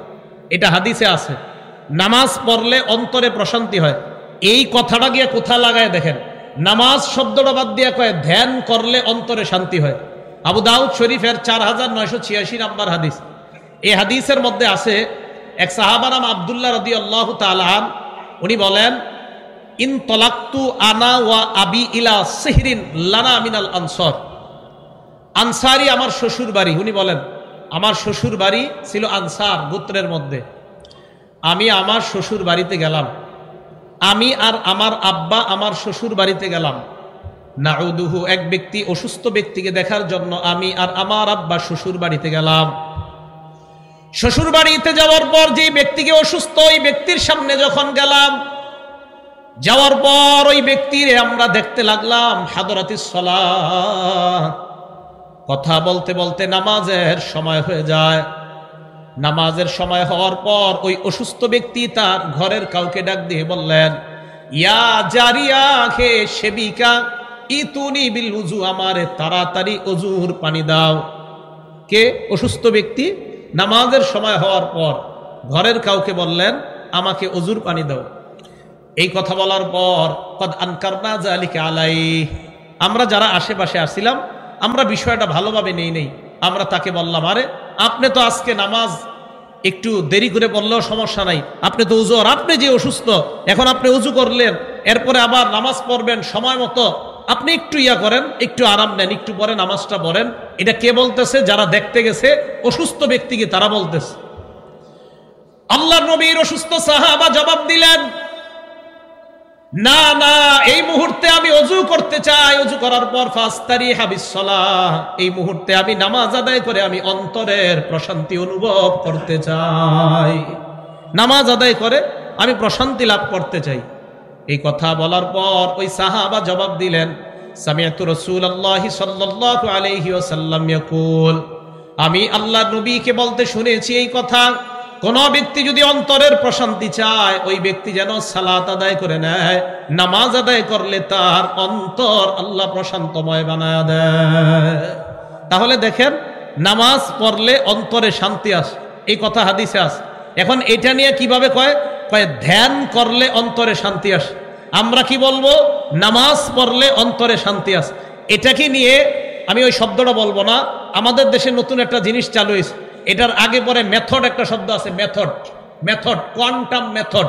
এটা হাদিসে আছে। নামাজ পড়লে অন্তরে প্রশান্তি হয়। এই কথাটা গিয়ে কোথা লাগায় দেখেন, নামাজ শব্দটা বাদ দিয়ে কয় ধ্যান করলে অন্তরে শান্তি হয়। আবু দাউদ শরীফের 4986 নাম্বার হাদিস। এই হাদিসের মধ্যে আছে, এক সাহাবা নাম আব্দুল্লাহ রাদিয়াল্লাহু তাআলা আন, উনি বলেন, ইন তলাক্তু আনা ওয়া আবি ইলা সিহরিন লানা মিনাল আনসার, আনসারি আমার শ্বশুর বাড়ি। উনি বলেন আমার শ্বশুর বাড়ি ছিল আনসার গোত্রের মধ্যে। আমি আমার শ্বশুর বাড়িতে গেলাম, আমি আর আমার আব্বা আমার শ্বশুর বাড়িতে গেলাম। নাউদুহু, এক ব্যক্তি অসুস্থ ব্যক্তিকে দেখার জন্য আমি আর আমার আব্বা শ্বশুর বাড়িতে গেলাম। শ্বশুর বাড়িতে যাওয়ার পর যে ব্যক্তিকে অসুস্থ, ওই ব্যক্তির সামনে যখন গেলাম, যাওয়ার পর ওই ব্যক্তিরে আমরা দেখতে লাগলাম হাদরাতিস সালাহ, কথা বলতে বলতে নামাজের সময় হয়ে যায়। নামাজের সময় হওয়ার পর ওই অসুস্থ ব্যক্তি তার ঘরের কাউকে ডাক দিয়ে বললেন, ইয়া জারিয়া হে সেবিকা, ইতুনি বিল উযু, আমারে তাড়াতাড়ি অজুর পানি দাও। কে? অসুস্থ ব্যক্তি নামাজের সময় হওয়ার পর ঘরের কাউকে বললেন, আমাকে অজুর পানি দাও। এই কথা বলার পর কদ আনকারনা যালিকা আলাই, আমরা যারা আশেপাশে আসছিলাম আমরা বিষয়টা ভালোভাবে নেই। আমরা তাকে বললাম, আরে আপনি তো আজকে নামাজ একটু দেরি করে পড়লেও সমস্যা নাই, আপনি তো উজু, আর আপনি যে অসুস্থ এখন আপনি উজু করলেন, এরপরে আবার নামাজ পড়বেন সময় মতো, আপনি একটু ইয়া করেন, একটু আরাম নেন, একটু পরে নামাজটা পড়েন। এটা কে বলতেছে? যারা দেখতে গেছে অসুস্থ ব্যক্তিকে, তারা বলতেছে। আল্লাহর নবীর অসুস্থ সাহাবা জবাব দিলেন, না না, এই মুহূর্তে আমি অজু করতে চাই, অজু করার পর ফাস্তারিহা বিসসালাহ, এই মুহূর্তে আমি নামাজ আদায় করে আমি অন্তরের প্রশান্তি অনুভব করতে চাই, নামাজ আদায় করে আমি প্রশান্তি লাভ করতে চাই। এই কথা বলার পর ওই সাহাবা জবাব দিলেন, সামিআতু রাসূলুল্লাহি সাল্লাল্লাহু আলাইহি ওয়াসাল্লাম ইয়াকুল, আমি আল্লাহর নবীকে বলতে শুনেছি এই কথা, কোন ব্যক্তি যদি অন্তরের প্রশান্তি চায়, ওই ব্যক্তি যেন সালাত আদায় করে নেয়, নামাজ আদায় করলে তার অন্তর আল্লাহ প্রশান্তময় বানায় দেয়। তাহলে দেখেন, নামাজ পড়লে অন্তরে শান্তি আসে, এই কথা হাদিসে আছে। এখন এটা নিয়ে কিভাবে কয় ধ্যান করলে অন্তরে শান্তি আসে। আমরা কি বলবো? নামাজ পড়লে অন্তরে শান্তি আসে। এটাকে নিয়ে আমি ওই শব্দটা বলবো না। আমাদের দেশে নতুন একটা জিনিস চালু হয়েছে, এটার আগে পরে মেথড একটা শব্দ আছে, মেথড, কোয়ান্টাম মেথড।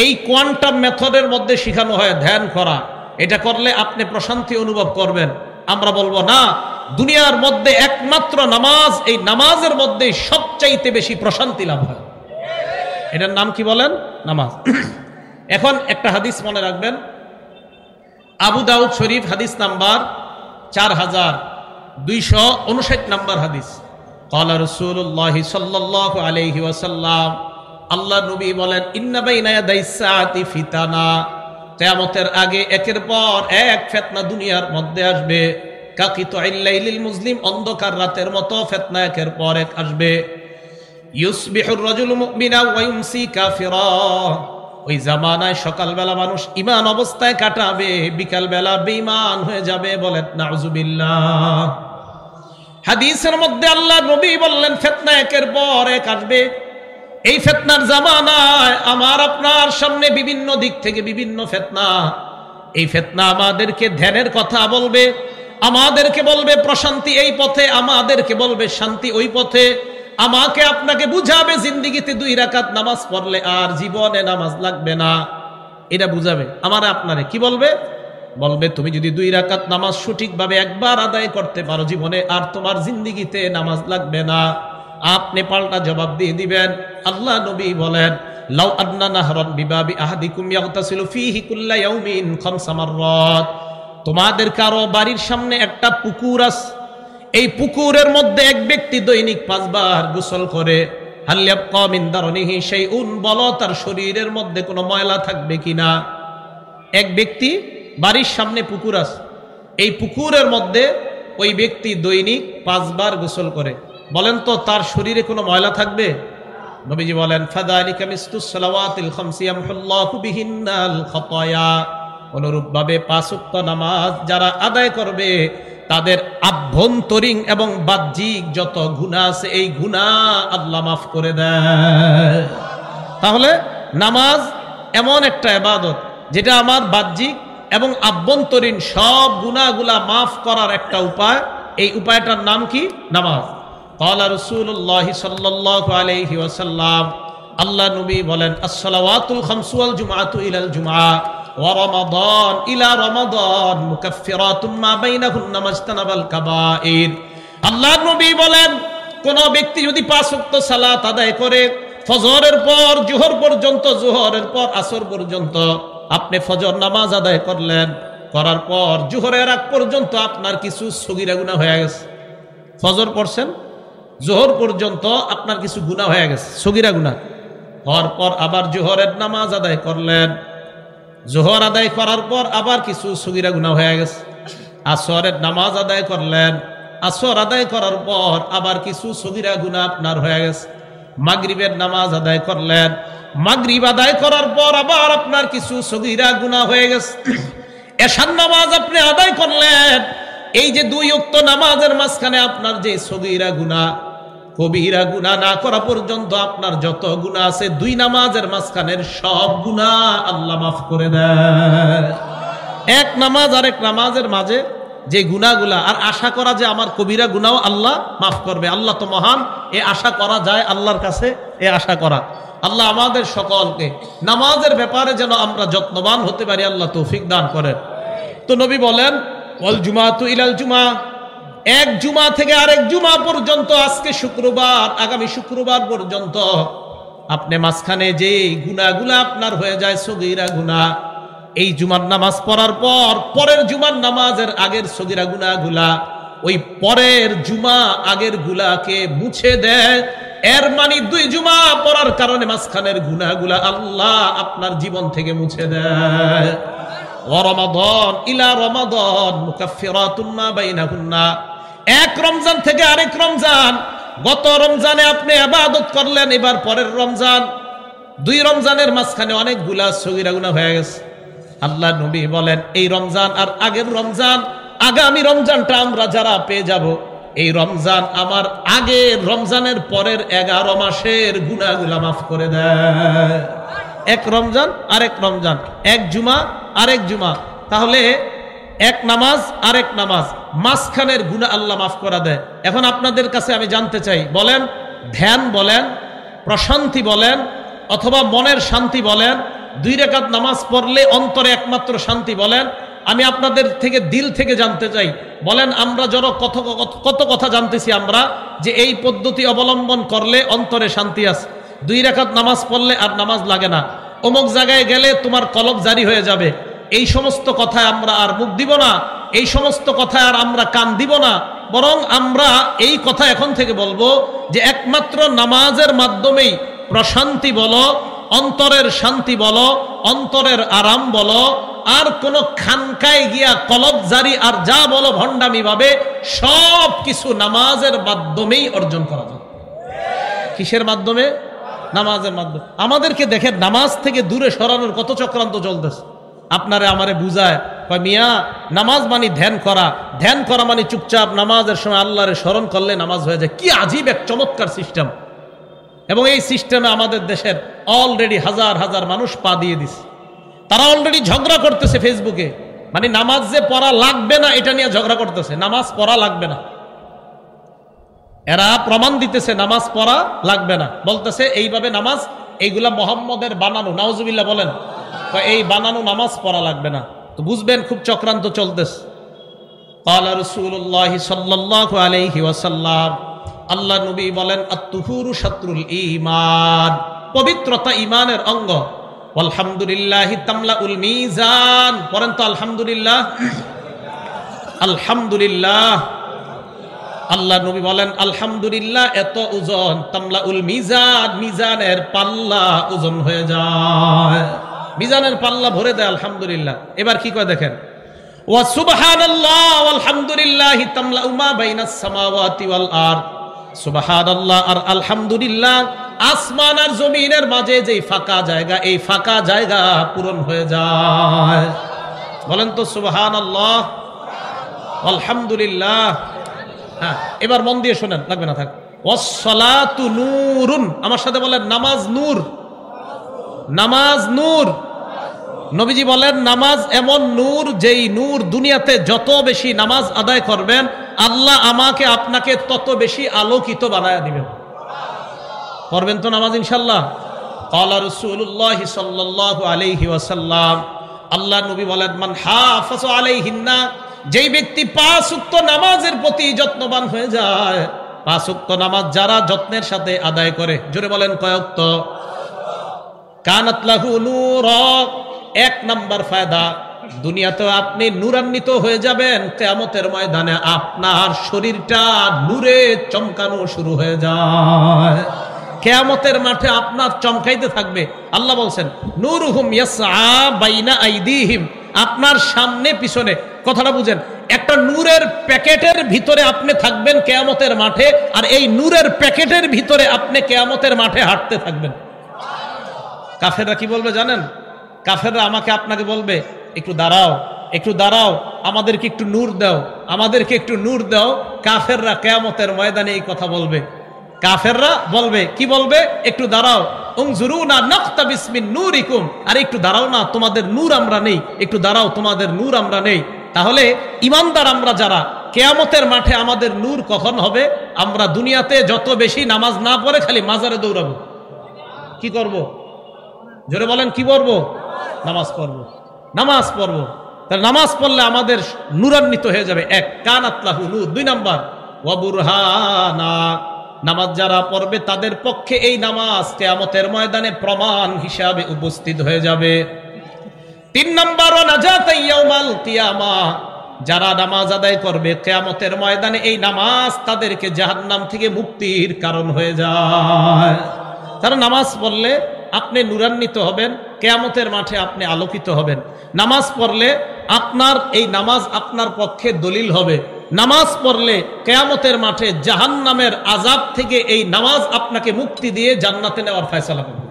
এই কোয়ান্টাম মেথডের মধ্যে শেখানো হয় ধ্যান করা, এটা করলে আপনি প্রশান্তি অনুভব করবেন। আমরা বলবো না, দুনিয়ার মধ্যে একমাত্র নামাজ, এই নামাজের মধ্যে সবচাইতে বেশি প্রশান্তি লাভ হয়। এটার নাম কি বলেন? নামাজ। এখন একটা হাদিস মনে রাখবেন, আবু দাউদ শরীফ হাদিস নাম্বার 4259 নাম্বার হাদিস। ক্বালা রাসূলুল্লাহি সাল্লাল্লাহু আলাইহি ওয়াসাল্লাম, আল্লাহ নবী বলেন, ইন্না বাইনা ইয়াদাইস সাআতি ফিতানা, কিয়ামতের আগে একের পর এক ফিতনা দুনিয়ার মধ্যে আসবে। কাকিতুল লাইলিল মুজলিম, অন্ধকার রাতের মতো ফিতনা একের পর এক আসবে। ইউসবিহুর রাজুলু মুমিনা ওয়া ইউমসি কাফিরা, ওই জামানায় সকালবেলা মানুষ ঈমান অবস্থায় কাটাবে, বিকালবেলা বেঈমান হয়ে যাবে। বলেন নাউযুবিল্লাহ। হাদিসের মধ্যে আল্লাহ নবী বললেন, ফিতনা একের পর এক আসবে। এই ফিতনার জামানায় আমার আপনার সামনে বিভিন্ন দিক থেকে বিভিন্ন ফিতনা। এই ফিতনা আমাদেরকে ধ্যানের কথা বলবে, আমাদেরকে বলবে প্রশান্তি এই পথে, আমাদেরকে বলবে শান্তি ওই পথে। আমাকে আপনাকে বুঝাবে জিন্দেগিতে 2 রাকাত নামাজ পড়লে আর জীবনে নামাজ লাগবে না, এটা বুঝাবে। আমার আপনারে কি বলবে? বলবে তুমি যদি 2 রাকাত নামাজ সঠিকভাবে একবার আদায় করতে পারো জীবনে, আর তোমার জিন্দেগিতে নামাজ লাগবে না। আপনি পাল্টা জবাব দিয়ে দিবেন, আল্লাহ নবী বলেন, লাউ আন্না নাহরান বিবাবি আহাদিকুম ইয়াগতাসিলু ফীহি কুল্লা ইয়াউমিন 5 মাররাত, তোমাদের কারো বাড়ির সামনে একটা পুকুর আছে, এই পুকুরের মধ্যে এক ব্যক্তি দৈনিক 5 বার গোসল করে, হাল ইয়াবকা মিন দারনিহি শাইউন, বলো তার শরীরের মধ্যে কোনো ময়লা থাকবে কিনা। এক ব্যক্তি বাড়ির সামনে পুকুর আছে, এই পুকুরের মধ্যে ওই ব্যক্তি দৈনিক 5 বার গোসল করে, বলেন তো তার শরীরে কোনো ময়লা থাকবে? নবীজি বলেন, ফাযালিকা মিসলুস সালাওয়াতিল খামসি ইয়ামহুল্লাহু বিহিন্নাল খাতায়া, অনুরূপভাবে 5 ওয়াক্ত নামাজ যারা আদায় করবে তাদের আভ্যন্তরীণ এবং বাহ্যিক যত গুনাহ আছে এই গুনাহ আল্লাহ মাফ করে দেয়। তাহলে নামাজ এমন একটা ইবাদত যেটা আমার বাহ্যিক এবং আভ্যন্তরীণ সব গুনাহগুলা মাফ করার একটা উপায়। এই উপায়টার নাম কি? নামাজ। ক্বালা রাসূলুল্লাহি সাল্লাল্লাহু আলাইহি ওয়াসাল্লাম, আল্লাহ নবী বলেন, আস-সালাওয়াতুল খামসু ওয়াল জুমআতু ইলাল জুমআ, ওয়া রমাদান ইলা রমাদান মুকাফফিরাতুম মা বাইনাহুন্না মাজতানাবাল কাবাইর। আল্লাহর নবী বলেন, কোন ব্যক্তি যদি 5 ওয়াক্ত সালাত আদায় করে, ফজরের পর জোহর পর্যন্ত, জোহরের পর আসর পর্যন্ত, আপনি ফজর নামাজ আদায় করলেন, করার পর জোহরের আগ পর্যন্ত আপনার কিছু সগীরা গুনাহ হয়ে গেছে। ফজর পড়ছেন, জোহর পর্যন্ত আপনার কিছু গুনাহ হয়ে গেছে, সগীরা গুনাহ হওয়ার পর আবার জোহরের নামাজ আদায় করলেন, জোহর আদায় করার পর আবার কিছু সগীরা গুনাহ হয়ে গেছে। আসরের নামাজ আদায় করলেন, আসর আদায় করার পর আবার কিছু সগীরা গুনাহ আপনার হয়ে গেছে। মাগরিবের নামাজ আদায় করলেন, মাগরিব আদায় করার পর আবার আপনার কিছু সগীরা গুনাহ হয়ে গেছে। এশার নামাজ আপনি আদায় করলেন, এই যে 2 ওয়াক্ত নামাজের মাঝখানে আপনার যে সগীরা গুনাহ, কবিরা গুনাহ না করা পর্যন্ত আপনার যত গুনাহ আছে, 2 নামাজের মাঝখানের সব গুনাহ আল্লাহ মাফ করে দেয়। এক নামাজ আর এক নামাজের মাঝে যে গুনাহগুলা, আর আশা করা যে আমার কবিরা গুনাহ আল্লাহ মাফ করবে, আল্লাহ তো মহান, এ আশা করা যায় আল্লাহর কাছে, এ আশা করা। আল্লাহ আমাদের সকলকে নামাজের ব্যাপারে যেন আমরা যত্নবান হতে পারি, আল্লাহ তৌফিক দান করেন। তো নবী বলেন, ওয়াল জুমাতু ইলাল জুমা, এক জুমা থেকে আরেক জুমা পর্যন্ত, আজকে শুক্রবার, আগামী শুক্রবার পর্যন্ত আপনি মাঝখানে যে গুনাহগুলা আপনার হয়ে যায় সগীরা গুনাহ, এই জুমার নামাজ পড়ার পর পরের জুমার নামাজের আগের সগীরা গুনাহগুলা ওই পরের জুমা আগের গুলাকে মুছে দেয়। এর মানে 2 জুমা পড়ার কারণে মাঝখানের গুনাহগুলা আল্লাহ আপনার জীবন থেকে মুছে দেয়। ওয়া রমাদান ইলা রমাদান মুকাফফিরাতুম মা বাইনাহুন্না, এক রমজান থেকে আরেক রমজান, গত রমজানে আপনি ইবাদত করলেন, এবার পরের রমজান, 2 রমজানের মাঝখানে অনেকগুলা সগীরা গুনাহ হয়ে গেছে। আল্লাহ নবী বলেন, এই রমজান আর আগের রমজান, আগামী রমজানটা আমরা যারা পেয়ে যাব, এই রমজান আমার আগের রমজানের পরের 11 মাসের গুনাহগুলা মাফ করে দেয়। এক রমজান আরেক রমজান, এক জুমা আরেক জুমা, তাহলে এক নামাজ আরেক নামাজ, মাঝখানের গুনাহ আল্লাহ মাফ করে দেয়। এখন আপনাদের কাছে আমি জানতে চাই, বলেন ধ্যান বলেন, প্রশান্তি বলেন, অথবা মনের শান্তি বলেন, 2 রাকাত নামাজ পড়লে অন্তরে একমাত্র শান্তি বলেন, আমি আপনাদের থেকে দিল থেকে জানতে চাই, বলেন আমরা যারা কত কথা জানতেছি আমরা, যে এই পদ্ধতি অবলম্বন করলে অন্তরে শান্তি আছে, 2 রাকাত নামাজ পড়লে আর নামাজ লাগে না, অমুক জায়গায় গেলে তোমার কলব জারি হয়ে যাবে, এই সমস্ত কথায় আমরা আর মুখ দিব না, এই সমস্ত কথায় আর আমরা কান দিব না, বরং আমরা এই কথা এখন থেকে বলবো যে একমাত্র নামাজের মাধ্যমেই প্রশান্তি বলো, অন্তরের শান্তি বলো, অন্তরের আরাম বলো, আর কোন খানকায় গিয়া কলব জারি আর যা বলো ভণ্ডামি ভাবে, সব কিছু নামাজের মাধ্যমেই অর্জন করা যায়। কিসের মাধ্যমে? নামাজের মাধ্যমে। আমাদেরকে দেখেন নামাজ থেকে দূরে সরানোর কত চক্রান্ত চলতেছে। আপনারে আমারে বুঝায়, কয় মিয়া নামাজ মানে ধ্যান করা, ধ্যান করা মানে চুপচাপ নামাজের সময় আল্লাহরে স্মরণ করলে নামাজ হয়ে যায়। কি আজীব এক চমৎকার সিস্টেম! এবং এই সিস্টেমে আমাদের দেশের অলরেডি হাজার হাজার মানুষ পা দিয়ে দিছে। তারা অলরেডি ঝগড়া করতেছে ফেসবুকে, মানে নামাজ যে পড়া লাগবে না এটা নিয়ে ঝগড়া করতেছে, নামাজ পড়া লাগবে না। এরা প্রমাণ দিতেছে নামাজ পড়া লাগবে না, বলতেছে এইভাবে নামাজ, এইগুলা মুহাম্মদের বানানো, নাউজুবিল্লাহ বলেন, এই বানানো নামাজ পড়া লাগবে না। তো বুঝবেন খুব চক্রান্ত চলতেছে। ক্বালা রাসূলুল্লাহ সাল্লাল্লাহু আলাইহি ওয়াসাল্লাম, আল্লাহ নবী বলেন, আত-তুহুরু শাতরুল ঈমান, পবিত্রতা ঈমানের অঙ্গ। আলহামদুলিল্লাহি তামলাউল মিজান, পড়েন তো আলহামদুলিল্লাহ। আলহামদুলিল্লাহ, আল্লাহ নবী বলেন আলহামদুলিল্লাহ এত ওজন, তামলাউল মিজান, মিজানের পাল্লা ওজন হয়ে যায়, মিজানের পাল্লা ভরে দেয় আলহামদুলিল্লাহ। এবার কি কয় দেখেন, ওয়া সুবহানাল্লাহ ওয়ালহামদুলিল্লাহি তামলাউ মা বাইনাস সামাওয়াতি ওয়াল আরদ, সুবহানাল্লাহ আর আলহামদুলিল্লাহ আসমান আর জমিনের মাঝে যেই ফাঁকা জায়গা, এই ফাঁকা জায়গা পূরণ হয়ে যায়। বলেন তো সুবহানাল্লাহ আলহামদুলিল্লাহ। হ্যাঁ, এবার মন দিয়ে শোনেন, লাগবে না থাক। ওয়াসসালাতু নূরুন, আমার সাথে বলেন নামাজ নূর, নামাজ নূর। নবীজি বলেন নামাজ এমন নূর, যেই নূর দুনিয়াতে যত বেশি নামাজ আদায় করবেন আল্লাহ আমাকে আপনাকে তত বেশি আলোকিত বানায় দিবেন। করবেন তো নামাজ ইনশাআল্লাহ। ক্বালা রাসূলুল্লাহ সাল্লাল্লাহু আলাইহি ওয়াসাল্লাম, আল্লাহ নবী বলেন, মান হাফাযা আলাইহিন্না, যেই ব্যক্তি 5 ওয়াক্ত নামাজের প্রতি যত্নবান হয়ে যায়, 5 ওয়াক্ত নামাজ যারা যত্নের সাথে আদায় করে, জোরে বলেন কয় ওয়াক্ত? কানাত লাহু নূরা, 1 নাম্বার ফায়দা, দুনিয়াতেও আপনি নূরান্বিত হয়ে যাবেন, কিয়ামতের ময়দানে আপনার শরীরটা নূরে চমকানো শুরু হয়ে যায়। কিয়ামতের মাঠে আপনার চমকাইতে থাকবে। আল্লাহ বলছেন, নূরুহুম ইয়াসআ বাইনা আইদিহিম, আপনার সামনে পিছনে। কথাটা বুঝেন, একটা নূরের প্যাকেটের ভিতরে আপনি থাকবেন কিয়ামতের মাঠে, আর এই নূরের প্যাকেটের ভিতরে আপনি কিয়ামতের মাঠে হাঁটতে থাকবেন। কাফেররা কি বলবে জানেন? কাফেররা আমাকে আপনাকে বলবে, একটু দাঁড়াও, একটু দাঁড়াও, আমাদেরকে একটু নূর দাও, আমাদেরকে একটু নূর দাও। কাফেররা কিয়ামতের ময়দানে এই কথা বলবে। কাফেররা বলবে, কি বলবে? একটু দাঁড়াও, উনজুরুনা নাকতাবিস মিন নূরিকুম, আর একটু দাঁড়াও না, তোমাদের নূর আমরা নেই, একটু দাঁড়াও, তোমাদের নূর আমরা নেই। তাহলে ইমানদার আমরা যারা, কিয়ামতের মাঠে আমাদের নূর কখন হবে? আমরা দুনিয়াতে যত বেশি নামাজ না পড়ে খালি মাজারে দৌড়াবো। কি করব? জোরে বলেন, কি করবো? নামাজ পড়বো, নামাজ পড়বো। তাহলে নামাজ পড়লে আমাদের নূরান্বিত হয়ে যাবে। 1, কানাত লাহু নূর। 2 নাম্বার, ওয়া বুরহানা, নামাজ যারা পড়বে তাদের পক্ষে এই নামাজ কিয়ামতের ময়দানে প্রমাণ হিসাবে উপস্থিত হয়ে যাবে। 3 নাম্বার, ওয়া নাজাতান ইয়াউমাল কিয়ামা, যারা নামাজ আদায় করবে কিয়ামতের ময়দানে এই নামাজ তাদেরকে জাহান্নাম থেকে মুক্তির কারণ হয়ে যায়। তারা নামাজ পড়লে আপনি নূরান্বিত হবেন, কিয়ামতের মাঠে আপনি আলোকিত হবেন। নামাজ পড়লে আপনার এই নামাজ আপনার পক্ষে দলিল হবে। নামাজ পড়লে কিয়ামতের মাঠে জাহান্নামের আযাব থেকে এই নামাজ আপনাকে মুক্তি দিয়ে জান্নাতে নেওয়ার ফয়সালা করবে।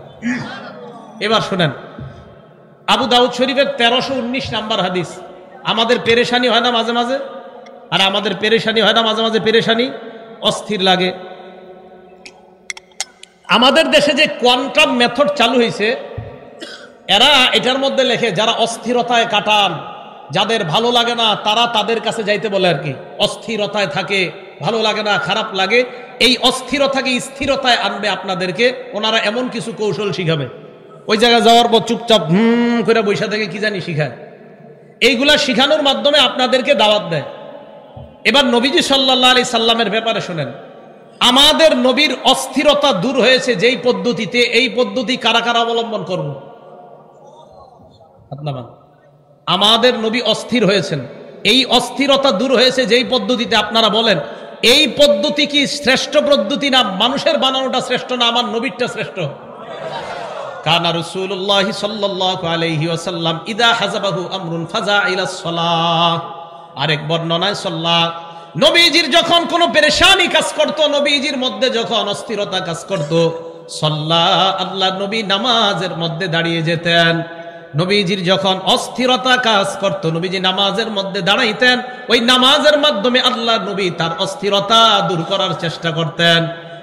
এবার শুনেন, আবু দাউদ শরীফের 1319 নাম্বার হাদিস। আমাদের পেরেশানি হয় না মাঝে মাঝে? আর আমাদের পেরেশানি হয় না মাঝে মাঝে? পেরেশানি, অস্থির লাগে। আমাদের দেশে যে কোয়ান্টাম মেথড চালু হয়েছে, এরা এটার মধ্যে লেখে যারা অস্থিরতায় কাটান, যাদের ভালো লাগে না তারা তাদের কাছে যাইতে বলে আর কি। অস্থিরতায় থাকে, ভালো লাগে না, খারাপ লাগে, এই অস্থিরতাকে স্থিরতায় আনবে আপনাদেরকে। ওনারা এমন কিছু কৌশল শিখাবে, ওই জায়গায় যাওয়ার পর চুপচাপ করে বৈশা থেকে কি জানি শিখায়। এইগুলা শিখানোর মাধ্যমে আপনাদেরকে দাওয়াত দেয়। এবার নবীজি সাল্লাল্লাহু আলাইহি সাল্লামের ব্যাপারে শুনেন, আমাদের নবীর অস্থিরতা দূর হয়েছে যেই পদ্ধতিতে, এই পদ্ধতি কারা কারা অবলম্বন করব? আমাদের নবী অস্থির হয়েছেন, এই অস্থিরতা দূর হয়েছে যেই পদ্ধতিতে, আপনারা বলেন এই পদ্ধতি কি শ্রেষ্ঠ পদ্ধতি না মানুষের বানানোটা শ্রেষ্ঠ না আমার নবীরটা শ্রেষ্ঠ? কানা রাসূলুল্লাহ সাল্লাল্লাহু আলাইহি ওয়াসাল্লাম ইদা হাযাবাহু আমরুন ফাজা ইলা সালাহ। আরেক বর্ণনায় সাল্লাহ, নবীজির যখন কোনো পেরেশানি কাজ করত, নবীজির মধ্যে যখন অস্থিরতা কাজ করত, সাল্লাহ, আল্লাহ নবী নামাজের মধ্যে দাঁড়িয়ে যেতেন। নবীজির যখন অস্থিরতা কাজ করত, নবীজি নামাজের মধ্যে দাঁড়াইতেন। ওই নামাজের মাধ্যমে আল্লাহ নবী তার অস্থিরতা দূর করার চেষ্টা করতেন।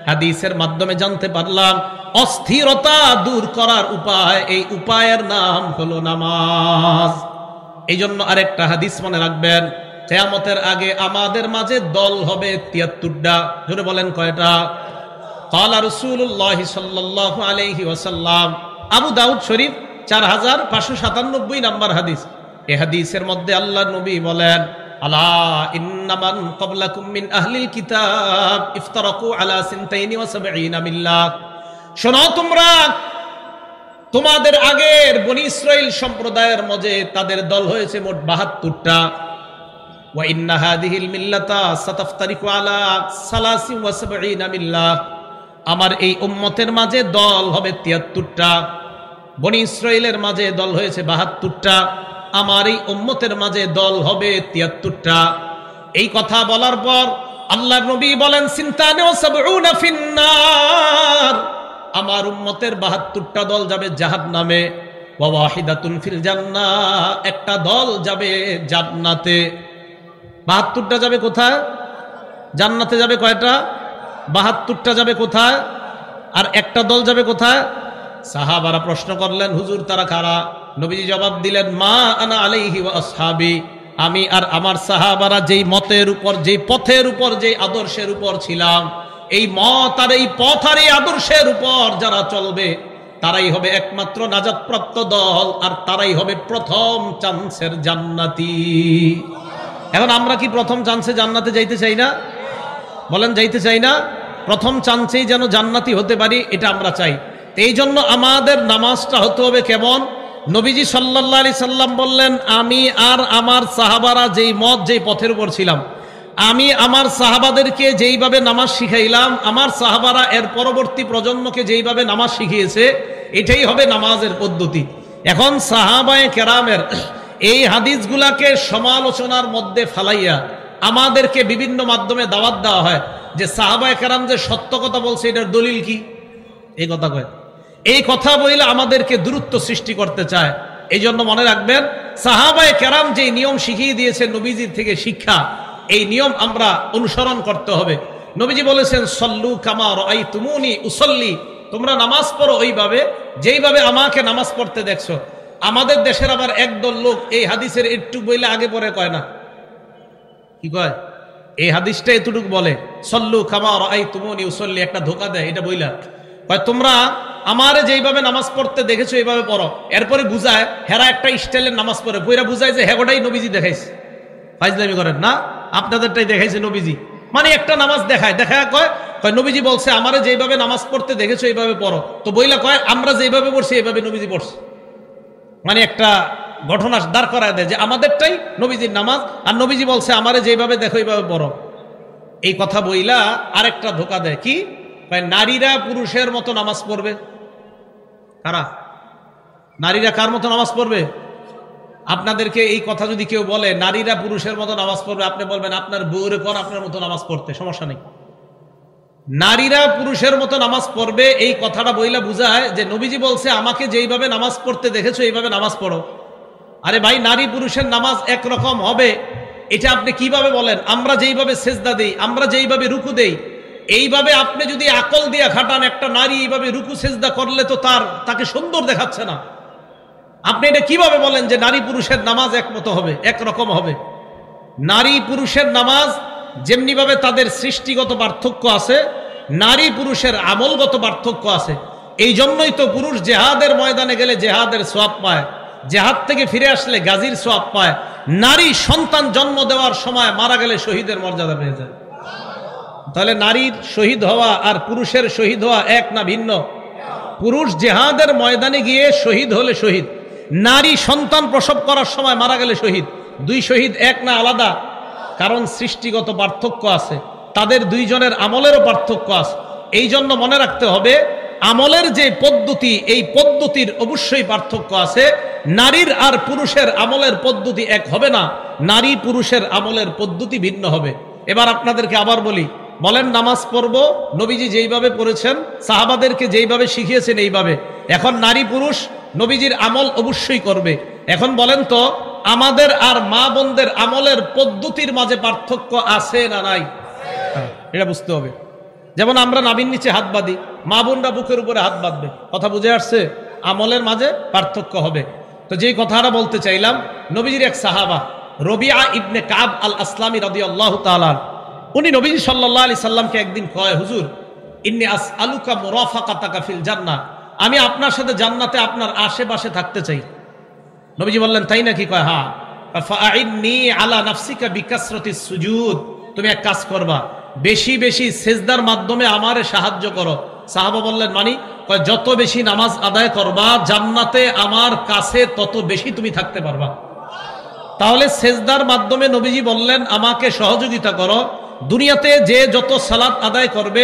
হাদিসের মাধ্যমে জানতে পারলাম অস্থিরতা দূর করার উপায়, এই উপায়ের নাম হলো নামাজ। এই জন্য আরেকটা হাদিস মনে রাখবেন, কিয়ামতের আগে আমাদের মাঝে দল হবে 73টা। জোরে বলেন কয়টা? ক্বালা রাসূলুল্লাহ সাল্লাল্লাহু আলাইহি ওয়াসাল্লাম, আবু দাউদ শরীফ 4597 নাম্বার হাদিস। এই হাদিসের মধ্যে আল্লাহ নবী বলেন, আলা ইন্নামান ক্বাবলাকুম মিন আহলিল কিতাব ইফতারাকু আলা 72 মিল্লাত। শোনো, তোমরা তোমাদের আগের বনি ইসরাইল সম্প্রদায়ের মধ্যে তাদের দল হয়েছে মোট 72টা। ওয়া ইন্না হাযিহিল মিল্লাতা সাতাফতারিকু আলা 73 মিল্লাত। আমার এই উম্মতের মাঝে দল হবে 73টা। বনি ইসরাইলের মাঝে দল হয়েছে 72টা, আমার এই উম্মতের মাঝে দল হবে 73টা। এই কথা বলার পর আল্লাহর নবী বলেন, সিনতানে ওয়া সাবউনা ফিন্নার, আমার উম্মতের 72টা দল যাবে জাহান্নামে, ওয়া ওয়াহিদাতুন ফিল জান্নাহ, একটা দল যাবে জান্নাতে। 72টা যাবে কোথায়? জান্নাতে যাবে। কয়টা? 72টা যাবে কোথায়? আর একটা দল যাবে কোথায়? সাহাবারা প্রশ্ন করলেন, হুজুর তারা কারা? নবীজি জবাব দিলেন, মা আনা আলাইহি ওয়া আসহাবি, আমি আর আমার সাহাবারা যেই মতের উপর, যেই পথের উপর, যেই আদর্শের উপর ছিলাম, এই মত আর এই পথ আর এই আদর্শের উপর যারা চলবে, তারাই হবে একমাত্র নাজাতপ্রাপ্ত দল, আর তারাই হবে প্রথম চান্সের জান্নাতি। এখন আমরা কি প্রথম চান্সে জান্নাতে যাইতে চাই না? বলেন, যাইতে চাই না? প্রথম চান্সেই যেন জান্নাতি হতে পারি, এটা আমরা চাই। এই জন্য আমাদের নামাজটা হতে হবে কেমন? নবীজি সাল্লাল্লাহু আলাইহি সাল্লাম বললেন, আমি আর আমার সাহাবারা যেই মত যেই পথের উপর ছিলাম, আমি আমার সাহাবাদেরকে যেইভাবে নামাজ শিখাইলাম, আমার সাহাবারা এর পরবর্তী প্রজন্মকে যেইভাবে নামাজ শিখিয়েছে, এটাই হবে নামাজের পদ্ধতি। এখন সাহাবায়ে কেরামের এই হাদিসগুলাকে সমালোচনার মধ্যে ফালাইয়া আমাদেরকে বিভিন্ন মাধ্যমে দাওয়াত দেওয়া হয় যে সাহাবায়ে কেরাম যে সত্য কথা বলছে এটার দলিল কি? এই কথা কয়, এই কথা বলে আমাদেরকে দূরত্ব সৃষ্টি করতে চায়। এই জন্য মনে রাখবেন, সাহাবায়ে কেরাম যে নিয়ম শিখিয়ে দিয়েছেন নবীজির থেকে শিক্ষা, এই নিয়ম আমরা অনুসরণ করতে হবে। নবীজি বলেছেন, সল্লু কামা রাআইতুমুনি উসল্লি, তোমরা নামাজ পড়ো ওইভাবে যেইভাবে আমাকে নামাজ পড়তে দেখছো। আমাদের দেশের আবার একদল লোক এই হাদিসের একটু বইলে আগে পরে কয় না, কি কয়? এই হাদিসটা এতটুকু বলে, সল্লু কামা রাআইতুমুনি উসল্লি, একটা ধোকা দেয় এটা বইলা কয় তোমরা আমারে যেইভাবে নামাজ পড়তে দেখেছো এইভাবে পড়ো। এরপরে বুঝায় হেরা একটা স্টাইলের নামাজ পড়ে, বইরা বুঝায় যে হেগোটাই নবীজি দেখাইছে। ফাইজলামি করেন না, আপনাদেরটাই দেখাইছে নবীজি। মানে একটা নামাজ দেখায় কয় নবীজি বলছে আমারে যেইভাবে নামাজ পড়তে দেখেছো এইভাবে পড়ো, তো বইলা কয় আমরা যেইভাবে পড়ছি এইভাবে নবীজি পড়ছে। মানে একটা ঘটনা দাঁড় করায় দেয় যে আমাদেরটাই নবীজির নামাজ, আর নবীজি বলছে আমারে যেইভাবে দেখো এইভাবে পড়ো। এই কথা বইলা আরেকটা ধোকা দেয়, কি? নারীরা পুরুষের মতো নামাজ পড়বে। কারা? নারীরা কার মতো নামাজ পড়বে? আপনাদেরকে এই কথা যদি কেউ বলে নারীরা পুরুষের মতো নামাজ পড়বে, আপনি বলবেন আপনার বউরে কোন আপনার মতো নামাজ পড়তে, সমস্যা নেই। নারীরা পুরুষের মতো নামাজ পড়বে এই কথাটা বইলা বুঝায় যে নবীজি বলছে আমাকে যেইভাবে নামাজ পড়তে দেখেছো এইভাবে নামাজ পড়ো। আরে ভাই, নারী পুরুষের নামাজ একরকম হবে এটা আপনি কিভাবে বলেন? আমরা যেইভাবে সেজদা দেই, আমরা যেইভাবে রুকু দেই, এইভাবে আপনি যদি আকল দিয়া খাটান, একটা নারী এইভাবে রুকু সেজদা করলে তো তাকে সুন্দর দেখাচ্ছে না। আপনি এটা কিভাবে বলেন যে নারী পুরুষের নামাজ একমতো হবে, একরকম হবে? নারী পুরুষের নামাজ যেমনি ভাবে তাদের সৃষ্টিগত পার্থক্য আছে, নারী পুরুষের আমলগত পার্থক্য আছে। এই জন্যই তো পুরুষ জেহাদের ময়দানে গেলে জেহাদের সওয়াব পায়, জেহাদ থেকে ফিরে আসলে গাজীর সওয়াব পায়। নারী সন্তান জন্ম দেওয়ার সময় মারা গেলে শহীদের মর্যাদা পেয়ে যায়। তাহলে নারীর শহীদ হওয়া আর পুরুষের শহীদ হওয়া এক না ভিন্ন? পুরুষ জেহাদের ময়দানে গিয়ে শহীদ হলে শহীদ, নারী সন্তান প্রসব করার সময় মারা গেলে শহীদ। দুই শহীদ এক না আলাদা? কারণ সৃষ্টিগত পার্থক্য আছে, তাদের দুইজনের আমলেরও পার্থক্য আছে। এই জন্য মনে রাখতে হবে আমলের যে পদ্ধতি, এই পদ্ধতির অবশ্যই পার্থক্য আছে। নারীর আর পুরুষের আমলের পদ্ধতি এক হবে না, নারী পুরুষের আমলের পদ্ধতি ভিন্ন হবে। এবার আপনাদেরকে আবার বলি, বলেন নামাজ পড়ব নবীজি যেইভাবে পড়েছেন, সাহাবাদেরকে যেইভাবে শিখিয়েছেন এইভাবে। এখন নারী পুরুষ নবীজির আমল অবশ্যই করবে। এখন বলেন তো আমাদের আর মা বোনদের আমলের পদ্ধতির মাঝে পার্থক্য আছে না নাই? এটা বুঝতে হবে। যেমন আমরা নাভির নিচে হাত বাঁধি, মা বোনরা বুকের উপরে হাত বাঁধবে। কথা বুঝে আসছে? আমলের মাঝে পার্থক্য হবে। তো যেই কথাটা বলতে চাইলাম, নবীজির এক সাহাবা রবিআ ইবনে কাব আল আসলামী রাদিয়াল্লাহু তাআলা, উনি নবীজি সাল্লাল্লাহু আলাইহি সাল্লামকে একদিন কয়, হুজুর ইন্নী আসআলুকা মুরাফাকাতাকা ফিল জান্নাহ, আমি আপনার সাথে জান্নাতে আপনার আশেপাশে থাকতে চাই। নবীজি বললেন তাই নাকি? কয় হ্যাঁ। ফাআইন্নী আলা নাফসিকা বিকাসরাতিস সুজুদ, তুমি এক কাজ করবা, বেশি বেশি সেজদার মাধ্যমে আমারে সাহায্য করো। সাহাবা বললেন মানি? কয় যত বেশি নামাজ আদায় করবা জান্নাতে আমার কাছে তত বেশি তুমি থাকতে পারবা। তাহলে সেজদার মাধ্যমে নবীজি বললেন আমাকে সহযোগিতা করো। দুনিয়াতে যে যত সালাত আদায় করবে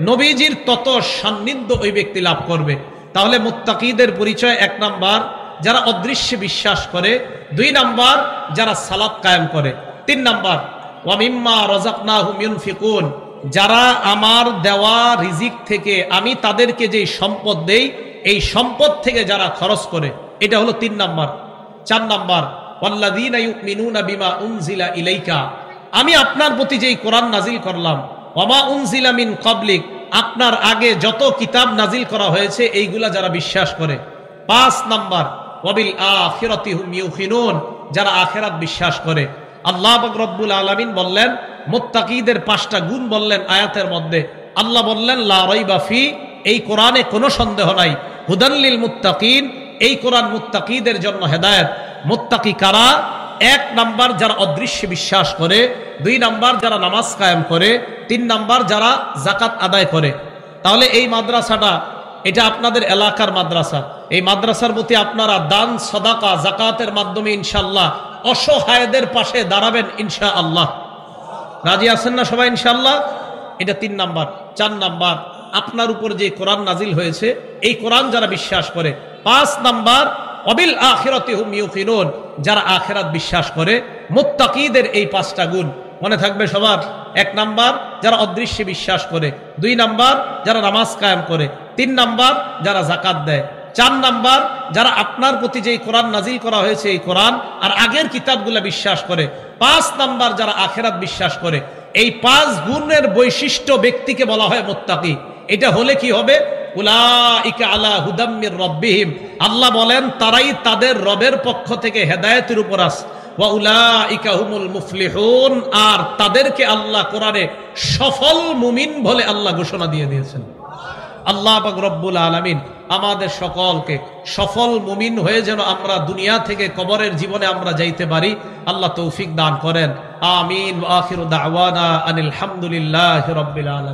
নবীজির তত সান্নিধ্য ওই ব্যক্তি লাভ করবে। তাহলে মুত্তাকিদের পরিচয়, এক নাম্বার যারা অদৃশ্যে বিশ্বাস করে, দুই নাম্বার যারা সালাত কায়েম করে, তিন নাম্বার ওয়া মিম্মা রাযাকনাহুম ইউনফিকুন, যারা আমার দেওয়া রিজিক থেকে আমি তাদেরকে যে সম্পদ দেই এই সম্পদ থেকে যারা খরচ করে, এটা হলো তিন নাম্বার। চার নাম্বার ওয়াল্লাযীনা ইউমিনুনা বিমা উনজিলা ইলাইকা, আমি আপনার প্রতি যেই কোরআন নাজিল করলাম, ওয়ামা উনজিলা মিন ক্বাবলিক, আপনার আগে যত কিতাব নাজিল করা হয়েছে এইগুলা যারা বিশ্বাস করে। পাঁচ নাম্বার ওয়াবিল আখিরাতি হুম ইউকিনুন, যারা আখিরাত বিশ্বাস করে। আল্লাহ পাক রব্বুল আলামিন বললেন মুত্তাকিদের পাঁচটা গুণ বললেন আয়াতের মধ্যে। আল্লাহ বললেন লা রাইবা ফি, এই কোরআনে কোনো সন্দেহ নাই, হুদাল্লিল মুত্তাকিন, এই কোরআন মুত্তাকিদের জন্য হেদায়েত। মুত্তাকি কারা? 1 নাম্বার যারা অদৃশ্যে বিশ্বাস করে, 2 নাম্বার যারা নামাজ কায়েম করে, 3 নাম্বার যারা যাকাত আদায় করে। তাহলে এই মাদ্রাসাটা এটা আপনাদের এলাকার মাদ্রাসা। এই মাদ্রাসার প্রতি আপনারা দান, সাদাকা, যাকাতের মাধ্যমে ইনশাআল্লাহ অসহায়দের পাশে দাঁড়াবেন ইনশাআল্লাহ। রাজি আছেন না সবাই ইনশাআল্লাহ? এটা 3 নাম্বার। 4 নাম্বার, আপনার উপর যে কোরআন নাজিল হয়েছে এই কোরআন যারা বিশ্বাস করে। 5 নাম্বার, অবিল আখিরাতি হুম ইউকিনুন, যারা আখিরাত বিশ্বাস করে। মুত্তাকিদের এই 5টা গুণ মনে থাকবে সবার। 1 নাম্বার যারা অদৃশ্যে বিশ্বাস করে, 2 নাম্বার যারা নামাজ কায়েম করে, 3 নাম্বার যারা যাকাত দেয়, 4 নাম্বার যারা আপনার প্রতি যে কোরআন নাজিল করা হয়েছে এই কোরআন আর আগের কিতাবগুলো বিশ্বাস করে, 5 নাম্বার যারা আখিরাত বিশ্বাস করে। এই 5 গুণের বৈশিষ্ট্য ব্যক্তিকে বলা হয় মুত্তাকি। এটা হলে কি হবে? উলাইকা আলা হুদাম মির রাব্বিহিম, আল্লাহ বলেন তারাই তাদের রবের পক্ষ থেকে হেদায়েতের উপর আছে। ওয়া উলাইকা হুমুল মুফলিহুন, আর তাদেরকে আল্লাহ কোরআনে সফল মুমিন বলে আল্লাহ ঘোষণা দিয়ে দিয়েছেন। আল্লাহ পাক রব্বুল আলামিন আমাদের সকলকে সফল মুমিন হয়ে যেন আমরা দুনিয়া থেকে কবরের জীবনে আমরা যাইতে পারি, আল্লাহ তৌফিক দান করেন। আমিন। ওয়া আখিরু দাওয়ানা আনিল হামদুলিল্লাহি রাব্বিল আলামিন।